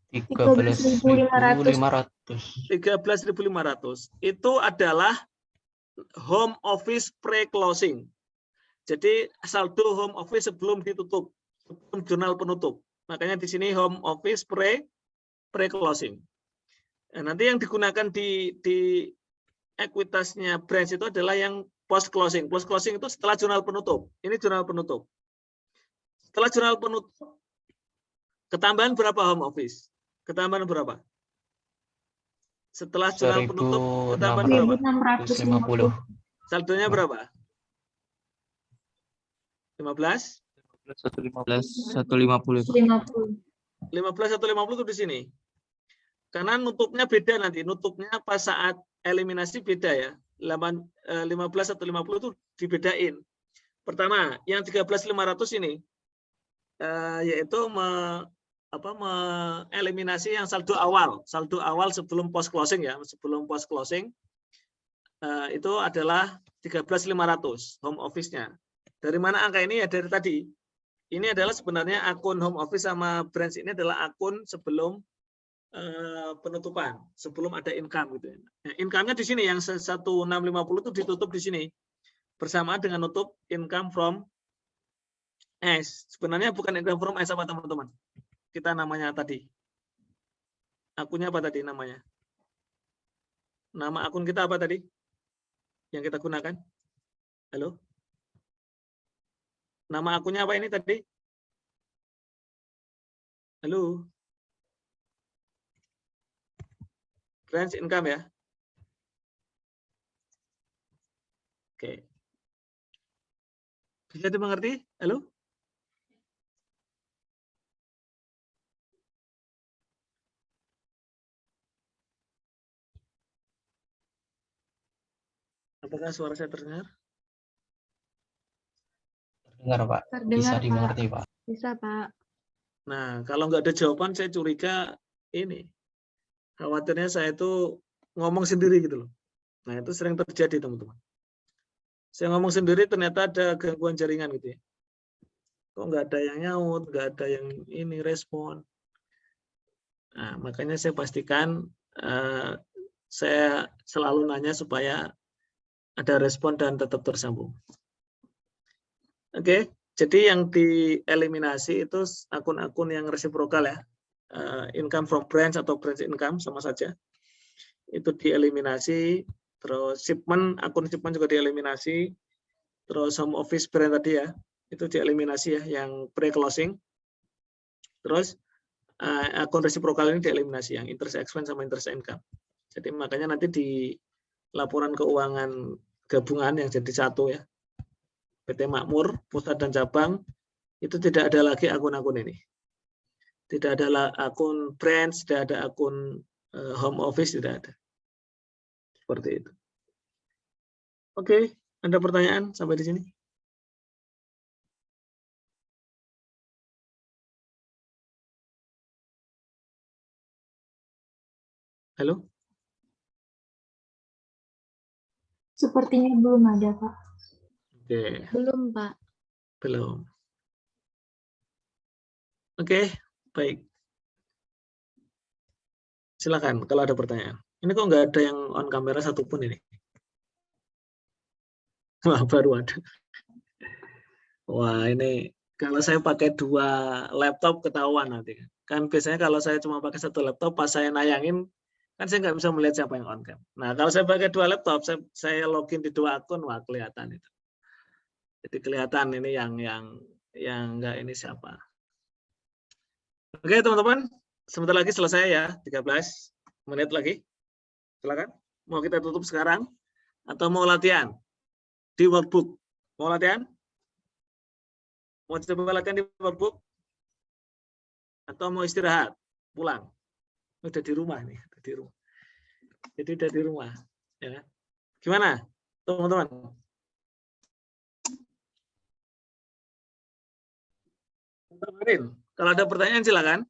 13.500. 13.500. Itu adalah home office pre-closing. Jadi saldo home office sebelum ditutup, sebelum jurnal penutup. Makanya di sini home office pre-closing. Nah, nanti yang digunakan di ekuitasnya branch itu adalah yang post closing. Post closing itu setelah jurnal penutup. Ini jurnal penutup. Setelah jurnal penutup, ketambahan berapa home office? Ketambahan berapa? Setelah jurnal penutup, ketambahan berapa? 1.650. Saldonya berapa? 15? 150. 150. 15 atau 50 itu di sini. Karena nutupnya beda nanti. Nutupnya pas saat eliminasi beda ya. 15 atau 50 itu dibedain. Pertama, yang 13.500 ini yaitu eliminasi yang saldo awal sebelum post closing ya, sebelum post closing itu adalah 13.500 home office-nya. Dari mana angka ini? Ya dari tadi. Ini adalah sebenarnya akun home office sama branch ini adalah akun sebelum penutupan, sebelum ada income gitu. Nah, income-nya di sini yang 1.650 itu ditutup di sini bersamaan dengan nutup income from S. Sebenarnya bukan income from S apa teman-teman? Kita namanya tadi. Akunnya apa tadi namanya? Nama akun kita apa tadi? Yang kita gunakan? Halo? Nama akunnya apa ini tadi? Halo? Branch income ya? Oke. Bisa dimengerti? Halo? Apakah suara saya terdengar? Dengar Pak, bisa Terdengar, dimengerti Pak. Bisa, Pak. Nah, kalau nggak ada jawaban, saya curiga ini. Khawatirnya saya itu ngomong sendiri gitu loh. Nah, itu sering terjadi, teman-teman. Saya ngomong sendiri, ternyata ada gangguan jaringan gitu ya. Kok nggak ada yang nyaut, nggak ada yang ini respon. Nah, makanya saya pastikan saya selalu nanya supaya ada respon dan tetap tersambung. Oke, jadi yang dieliminasi itu akun-akun yang resiprokal ya. Income from branch atau branch income sama saja. Itu dieliminasi, terus shipment, akun shipment juga dieliminasi, terus home office brand tadi ya, itu dieliminasi ya, yang pre-closing. Terus akun resiprokal ini dieliminasi, yang interest expense sama interest income. Jadi makanya nanti di laporan keuangan gabungan yang jadi satu ya, PT Makmur, pusat dan cabang, itu tidak ada lagi akun-akun ini. Tidak ada akun branch, tidak ada akun home office, tidak ada. Seperti itu. Oke, ada pertanyaan sampai di sini? Halo? Sepertinya belum ada, Pak. Oke, Belum, Pak. belum. Oke, baik. Silakan kalau ada pertanyaan. Ini kok nggak ada yang on kamera satupun ini? Wah, baru ada. Wah, ini kalau saya pakai 2 laptop ketahuan nanti. Kan biasanya kalau saya cuma pakai 1 laptop, pas saya nayangin, kan saya nggak bisa melihat siapa yang on cam. Nah, kalau saya pakai 2 laptop, saya login di 2 akun, wah kelihatan itu. Jadi kelihatan ini yang nggak ini siapa. Oke, teman-teman. Sebentar lagi selesai ya, 13 menit lagi. Silakan. Mau kita tutup sekarang atau mau latihan di workbook? Mau latihan? Mau coba latihan di workbook? Atau mau istirahat? Pulang? Udah di rumah nih, udah di rumah. Jadi udah di rumah, ya. Gimana, teman-teman? Kalau ada pertanyaan silakan.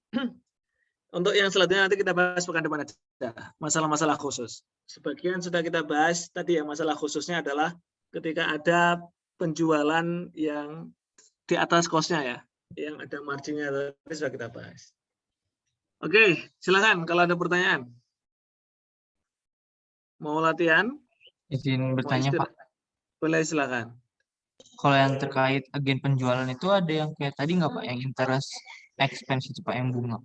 Untuk yang selanjutnya nanti kita bahas pekan depan aja. Masalah-masalah khusus. Sebagian sudah kita bahas tadi ya, masalah khususnya adalah ketika ada penjualan yang di atas cost-nya ya, yang ada marginnya tadi sudah kita bahas. Oke, silakan kalau ada pertanyaan. Mau latihan? Izin bertanya, Pak. Boleh, silakan. Kalau yang terkait agen penjualan itu ada yang kayak tadi nggak Pak, yang interest expense itu Pak, yang bunga?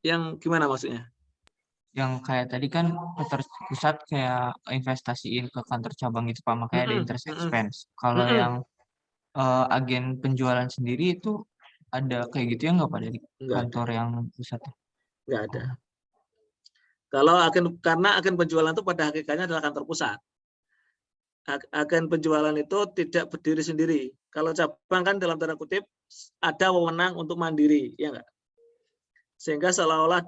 Yang gimana maksudnya? Yang kayak tadi kan kantor pusat kayak investasiin ke kantor cabang itu Pak, makanya ada interest expense. Kalau yang agen penjualan sendiri itu ada kayak gitu ya nggak Pak dari kantor yang pusat? Nggak ada. Kalau karena agen penjualan itu pada hakikatnya adalah kantor pusat. Agen penjualan itu tidak berdiri sendiri. Kalau cabang kan dalam tanda kutip ada wewenang untuk mandiri, ya enggak? Sehingga seolah-olah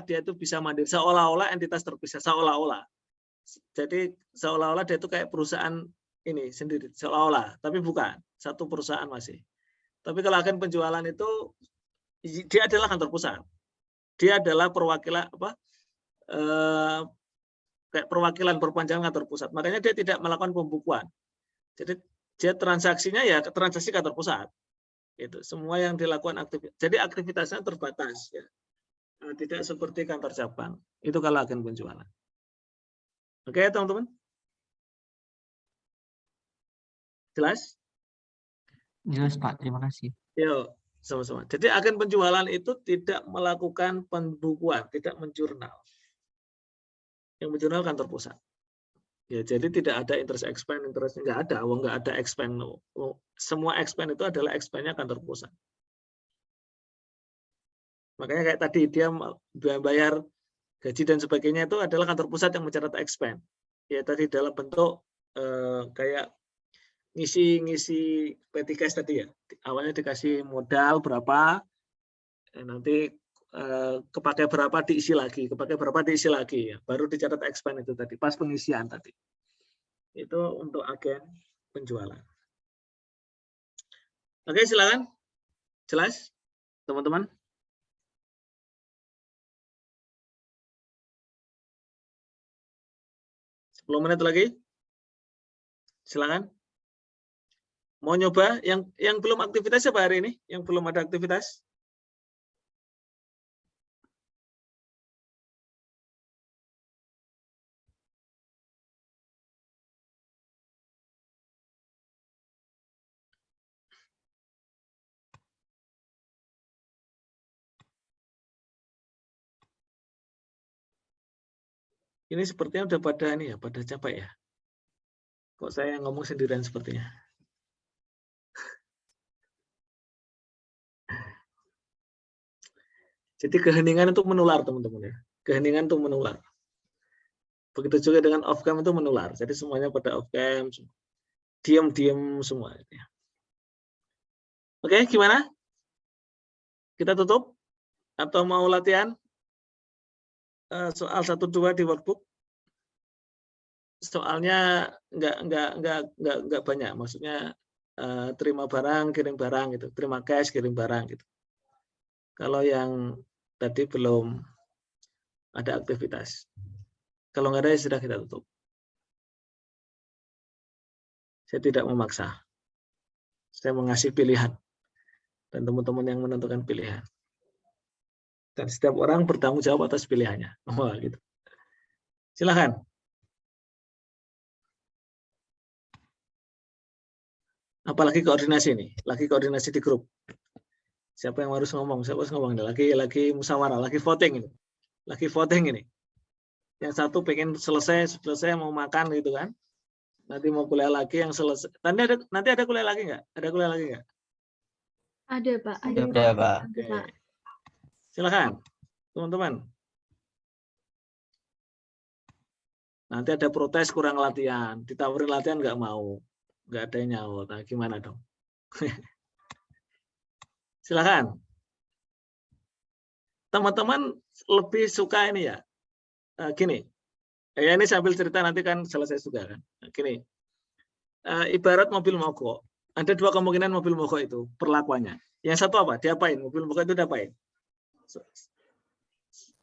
dia itu bisa mandiri, seolah-olah entitas terpisah, seolah-olah. Jadi seolah-olah dia itu kayak perusahaan ini sendiri, seolah-olah, tapi bukan, satu perusahaan masih. Tapi kalau agen penjualan itu dia adalah kantor pusat. Dia adalah perwakilan kayak perwakilan perpanjangan kantor pusat. Makanya dia tidak melakukan pembukuan. Jadi dia transaksinya ya transaksi kantor pusat. Itu semua yang dilakukan aktivitas. Jadi aktivitasnya terbatas ya. Tidak seperti kantor cabang. Itu kalau agen penjualan. Oke, teman-teman? Jelas? Jelas Pak, terima kasih. Yuk, sama-sama. Jadi agen penjualan itu tidak melakukan pembukuan, tidak menjurnal. Yang berjurnal kantor pusat. Ya, jadi tidak ada interest expense, nggak ada, nggak ada expense. Semua expense itu adalah expense-nya kantor pusat. Makanya kayak tadi dia bayar gaji dan sebagainya itu adalah kantor pusat yang mencatat expense. Ya tadi dalam bentuk kayak ngisi P3K tadi ya. Awalnya dikasih modal berapa, nanti kepakai berapa diisi lagi, ya. Baru dicatat expense itu tadi, pas pengisian tadi. Itu untuk agen penjualan. Oke, silakan. Jelas, teman-teman? Sepuluh menit lagi. Silakan. Mau nyoba yang belum aktivitas siapa hari ini? Yang belum ada aktivitas? Ini sepertinya udah pada ini ya, pada capek ya. Kok saya yang ngomong sendirian sepertinya. Jadi keheningan itu menular, teman-teman ya. Keheningan itu menular. Begitu juga dengan off cam itu menular. Jadi semuanya pada off cam, diam-diam semua. Oke, gimana? Kita tutup atau mau latihan? Soal 1-2 di workbook. Soalnya nggak banyak, maksudnya terima barang, kirim barang gitu, terima cash, kirim barang gitu. Kalau yang tadi belum ada aktivitas, kalau nggak ada ya sudah kita tutup. Saya tidak memaksa, saya mengasih pilihan dan teman-teman yang menentukan pilihan. Dan setiap orang bertanggung jawab atas pilihannya. Oh, gitu. Silakan. Apalagi koordinasi nih, lagi koordinasi di grup. Siapa yang harus ngomong? Siapa harus ngomong? Lagi musyawarah, lagi voting ini. Lagi voting ini. Yang satu pengen selesai mau makan gitu kan. Nanti mau kuliah lagi yang selesai. Nanti ada kuliah lagi nggak? Ada kuliah lagi nggak? Ada, Pak. Ada, Pak. Pak. Silakan, teman-teman. Nanti ada protes kurang latihan, ditawarin latihan nggak mau, nggak ada yang nyaut. Nah, gimana dong? Silakan. Teman-teman lebih suka ini ya, gini. Ya ini sambil cerita nanti kan selesai juga kan. Gini, ibarat mobil mogok. Ada dua kemungkinan mobil mogok itu perlakuannya. Yang satu apa? Diapain? Mobil mogok itu diapain?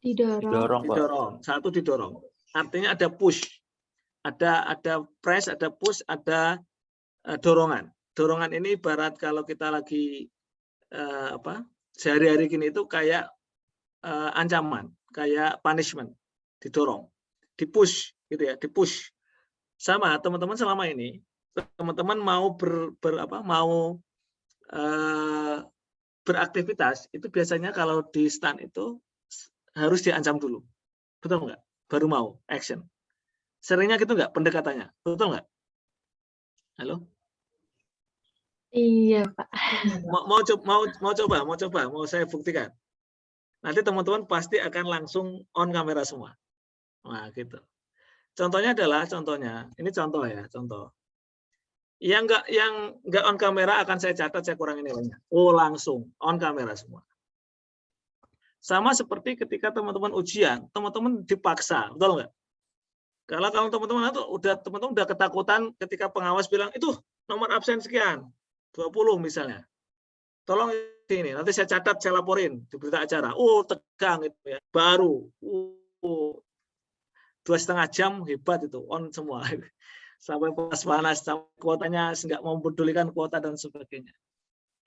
Didorong. Satu didorong. Artinya ada push, ada press, ada push, ada dorongan. Dorongan ini ibarat kalau kita lagi sehari-hari gini itu kayak ancaman, kayak punishment, didorong, dipush gitu ya, dipush. Sama teman-teman selama ini, teman-teman mau beraktivitas itu biasanya kalau di stand itu harus diancam dulu, betul nggak? Baru mau action. Seringnya gitu nggak pendekatannya, betul nggak? Halo? Iya, Pak. Mau saya buktikan. Nanti teman-teman pasti akan langsung on kamera semua. Nah, gitu. Contohnya adalah ini contoh ya, contoh. Yang nggak on kamera akan saya catat, saya kurangi nilainya. Oh, langsung on kamera semua. Sama seperti ketika teman-teman ujian, teman-teman dipaksa, betul nggak? Kalau teman-teman udah ketakutan ketika pengawas bilang itu nomor absen sekian, 20 misalnya. Tolong ini, nanti saya catat, saya laporin di berita acara. Oh, tegang itu ya. Baru 2,5 jam hebat itu, on semua. Sampai panas, sampai kuotanya nggak mau pedulikan kuota dan sebagainya.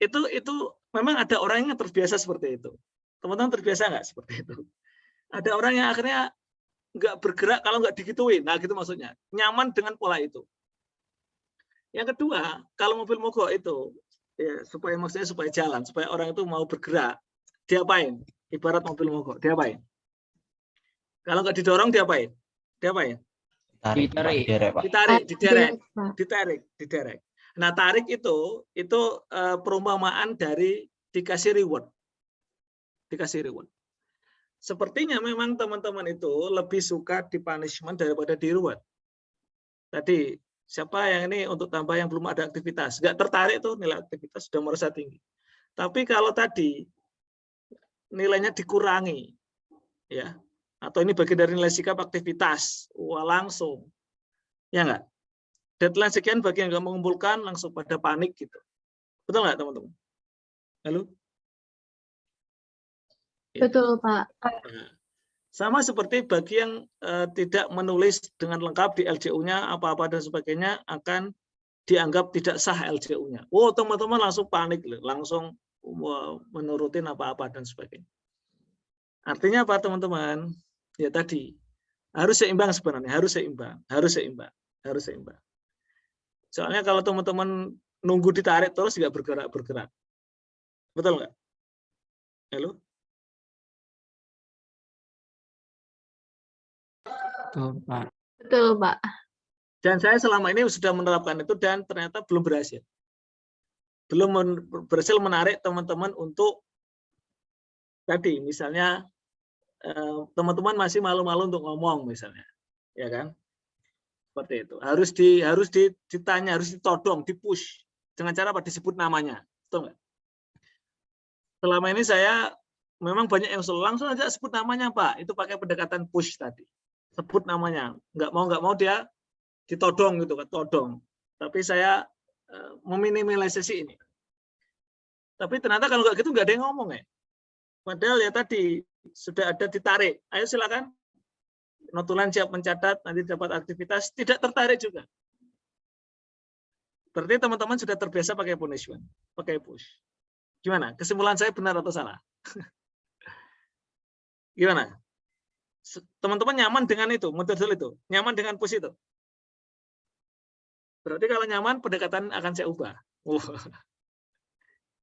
Itu memang ada orang yang terbiasa seperti itu. Teman-teman terbiasa nggak seperti itu? Ada orang yang akhirnya nggak bergerak kalau nggak digituin. Nah, gitu maksudnya. Nyaman dengan pola itu. Yang kedua, kalau mobil mogok itu, ya, supaya jalan, supaya orang itu mau bergerak, diapain? Ibarat mobil mogok, diapain? Kalau nggak didorong, diapain? Dia apa ya? Ditarik. Nah, tarik itu perumpamaan dari dikasih reward. Sepertinya memang teman-teman itu lebih suka di punishment daripada di reward. Tadi siapa yang ini untuk tambah yang belum ada aktivitas, nggak tertarik tuh nilai aktivitas sudah merasa tinggi. Tapi kalau tadi nilainya dikurangi, ya, atau ini bagian dari nilai sikap aktivitas, wah langsung, ya nggak? Deadline sekian bagi yang nggak mengumpulkan langsung pada panik gitu. Betul nggak teman-teman? Halo? Betul, Pak. Nah, sama seperti bagi yang tidak menulis dengan lengkap di LJU-nya apa-apa dan sebagainya akan dianggap tidak sah LJU-nya. Oh, teman-teman langsung panik, langsung menurutin apa-apa dan sebagainya. Artinya apa teman-teman? Ya tadi harus seimbang sebenarnya, harus seimbang. Soalnya kalau teman-teman nunggu ditarik terus nggak bergerak. Betul nggak? Halo? Betul, Pak. Dan saya selama ini sudah menerapkan itu dan ternyata belum berhasil. Belum berhasil menarik teman-teman untuk tadi misalnya teman-teman masih malu-malu untuk ngomong misalnya, ya kan? Seperti itu. Harus ditanya, harus ditodong, dipush dengan cara apa? Disebut namanya, betul nggak? Selama ini saya memang banyak yang langsung aja sebut namanya Pak. Itu pakai pendekatan push tadi. Sebut namanya, nggak mau dia ditodong gitu kan, todong. Tapi saya meminimalisasi ini. Tapi ternyata kalau nggak gitu nggak ada yang ngomong ya. Padahal ya tadi sudah ada ditarik. Ayo silakan. Notulen siap mencatat, nanti dapat aktivitas, tidak tertarik juga. Berarti teman-teman sudah terbiasa pakai punishment, pakai push. Gimana? Kesimpulan saya benar atau salah? Gimana? Teman-teman nyaman dengan itu, metode itu? Nyaman dengan push itu? Berarti kalau nyaman, pendekatan akan saya ubah.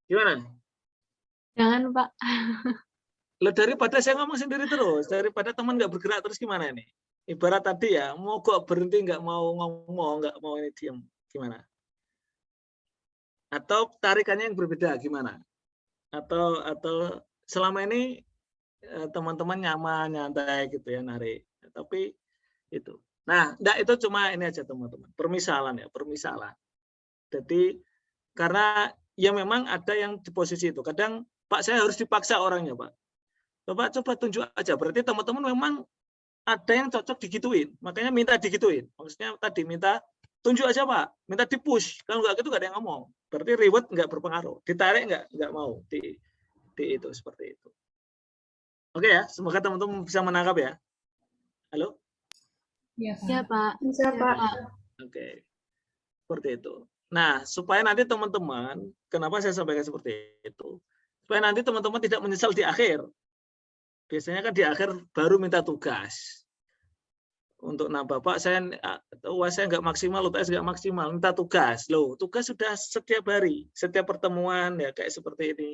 Gimana? Jangan, Pak. Loh, daripada saya ngomong sendiri terus, daripada teman nggak bergerak terus gimana ini? Ibarat tadi ya, mau kok berhenti nggak mau ngomong, nggak mau ini diam, gimana? Atau tarikannya yang berbeda gimana? Atau selama ini teman-teman nyaman, nyantai gitu ya narik, tapi itu. Nah, enggak, itu cuma ini aja teman-teman, permisalan ya, permisalan. Jadi karena ya memang ada yang di posisi itu. Kadang Pak saya harus dipaksa orangnya Pak. Coba tunjuk aja. Berarti teman-teman memang ada yang cocok digituin. Makanya minta digituin. Maksudnya tadi minta tunjuk aja Pak. Minta dipush. Kalau nggak gitu nggak ada yang ngomong. Berarti reward nggak berpengaruh. Ditarik nggak mau. Di itu seperti itu. Oke ya. Semoga teman-teman bisa menangkap ya. Halo? Ya Pak. Bisa Pak. Oke. Seperti itu. Nah, supaya nanti teman-teman, kenapa saya sampaikan seperti itu? Supaya nanti teman-teman tidak menyesal di akhir. Biasanya kan di akhir baru minta tugas. Untuk nambah Pak, saya nggak maksimal, UTS nggak maksimal, minta tugas. Loh, tugas sudah setiap hari, setiap pertemuan ya kayak seperti ini.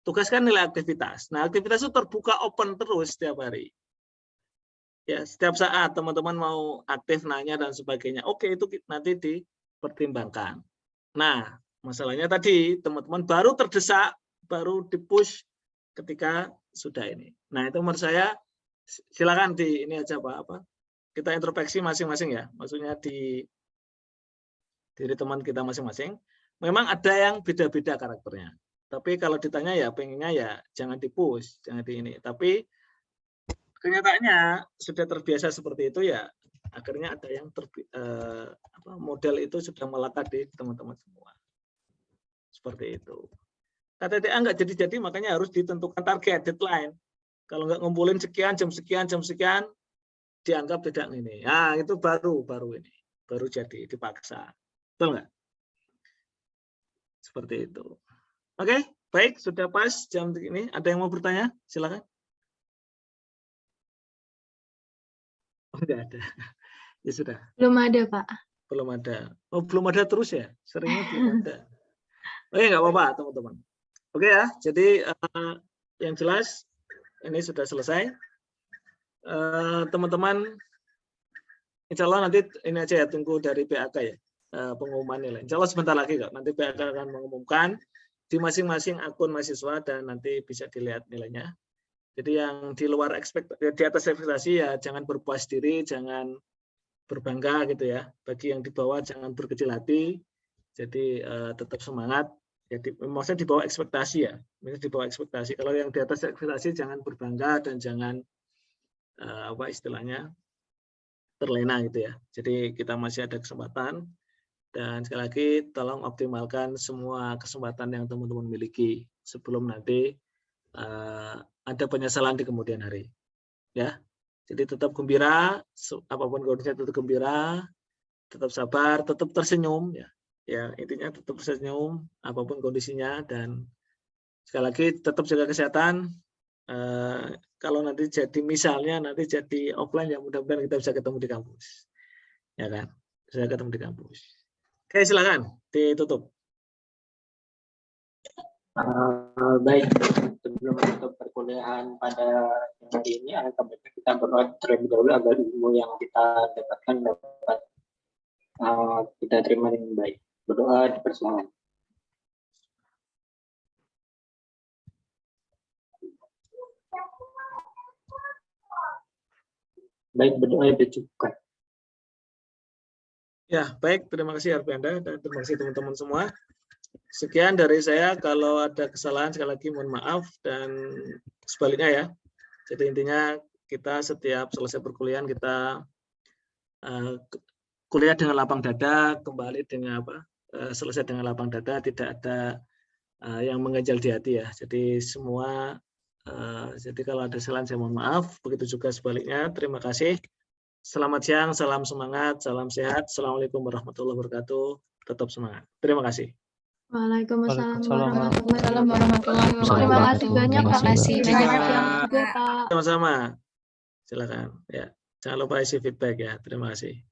Tugas kan nilai aktivitas. Nah, aktivitas itu terbuka open terus setiap hari. Ya, setiap saat teman-teman mau aktif nanya dan sebagainya. Oke, itu nanti dipertimbangkan. Nah, masalahnya tadi teman-teman baru terdesak, baru dipush ketika sudah ini. Nah, itu menurut saya silakan di ini aja Pak, kita introspeksi masing-masing ya. Maksudnya di diri teman kita masing-masing. Memang ada yang beda-beda karakternya. Tapi kalau ditanya ya pengennya ya jangan dipush, jangan di ini. Tapi kenyataannya sudah terbiasa seperti itu ya akhirnya ada yang model itu sudah melekat di teman-teman semua. Seperti itu. KTTA nggak jadi-jadi makanya harus ditentukan target, deadline. Kalau nggak ngumpulin sekian, jam sekian, dianggap tidak ini. Nah, itu baru ini. Baru jadi, dipaksa. Betul nggak? Seperti itu. Oke, baik. Sudah pas jam ini. Ada yang mau bertanya? Silakan. Oh, nggak ada. Ya sudah. Belum ada, Pak. Belum ada. Oh, belum ada terus ya? Seringnya belum ada. Oke, nggak apa-apa, teman-teman. Oke ya, jadi yang jelas ini sudah selesai. Teman-teman Insya Allah nanti ini aja ya, tunggu dari PAK ya, pengumuman nilai. Insya Allah sebentar lagi kok, nanti PAK akan mengumumkan di masing-masing akun mahasiswa dan nanti bisa dilihat nilainya. Jadi yang di luar di atas ekspektasi ya jangan berpuas diri, jangan berbangga gitu ya. Bagi yang di bawah jangan berkecil hati. Jadi tetap semangat. Jadi maksudnya di bawah ekspektasi ya. Maksudnya di bawah ekspektasi. Kalau yang di atas ekspektasi jangan berbangga dan jangan apa istilahnya terlena gitu ya. Jadi kita masih ada kesempatan. Dan sekali lagi tolong optimalkan semua kesempatan yang teman-teman miliki sebelum nanti ada penyesalan di kemudian hari. Ya. Jadi tetap gembira, apapun kondisinya tetap gembira, tetap sabar, tetap tersenyum ya. Ya, intinya tetap tersenyum apapun kondisinya dan sekali lagi tetap jaga kesehatan. Kalau nanti misalnya nanti jadi offline ya mudah-mudahan kita bisa ketemu di kampus. Ya kan? Bisa ketemu di kampus. Oke, silakan ditutup. Baik, sebelum menutup perkuliahan pada hari ini, alangkah baiknya kita berdoa terlebih dahulu agar ilmu yang kita dapatkan dapat kita terima dengan baik. Berdoa di persilahan. Baik, berdoa dicukupkan. Ya, baik. Terima kasih Arpianda dan terima kasih teman-teman semua. Sekian dari saya. Kalau ada kesalahan sekali lagi mohon maaf dan sebaliknya ya. Jadi intinya kita setiap selesai perkuliahan kita kuliah dengan lapang dada, kembali dengan selesai dengan lapang dada, tidak ada yang mengganjal di hati ya. Jadi semua jadi kalau ada kesalahan saya mohon maaf. Begitu juga sebaliknya. Terima kasih. Selamat siang, salam semangat, salam sehat. Assalamualaikum warahmatullahi wabarakatuh. Tetap semangat. Terima kasih. Waalaikumsalam warahmatullahi wabarakatuh. Terima kasih banyak Pak. Sama-sama. Silakan. Ya, jangan lupa isi feedback ya. Terima kasih.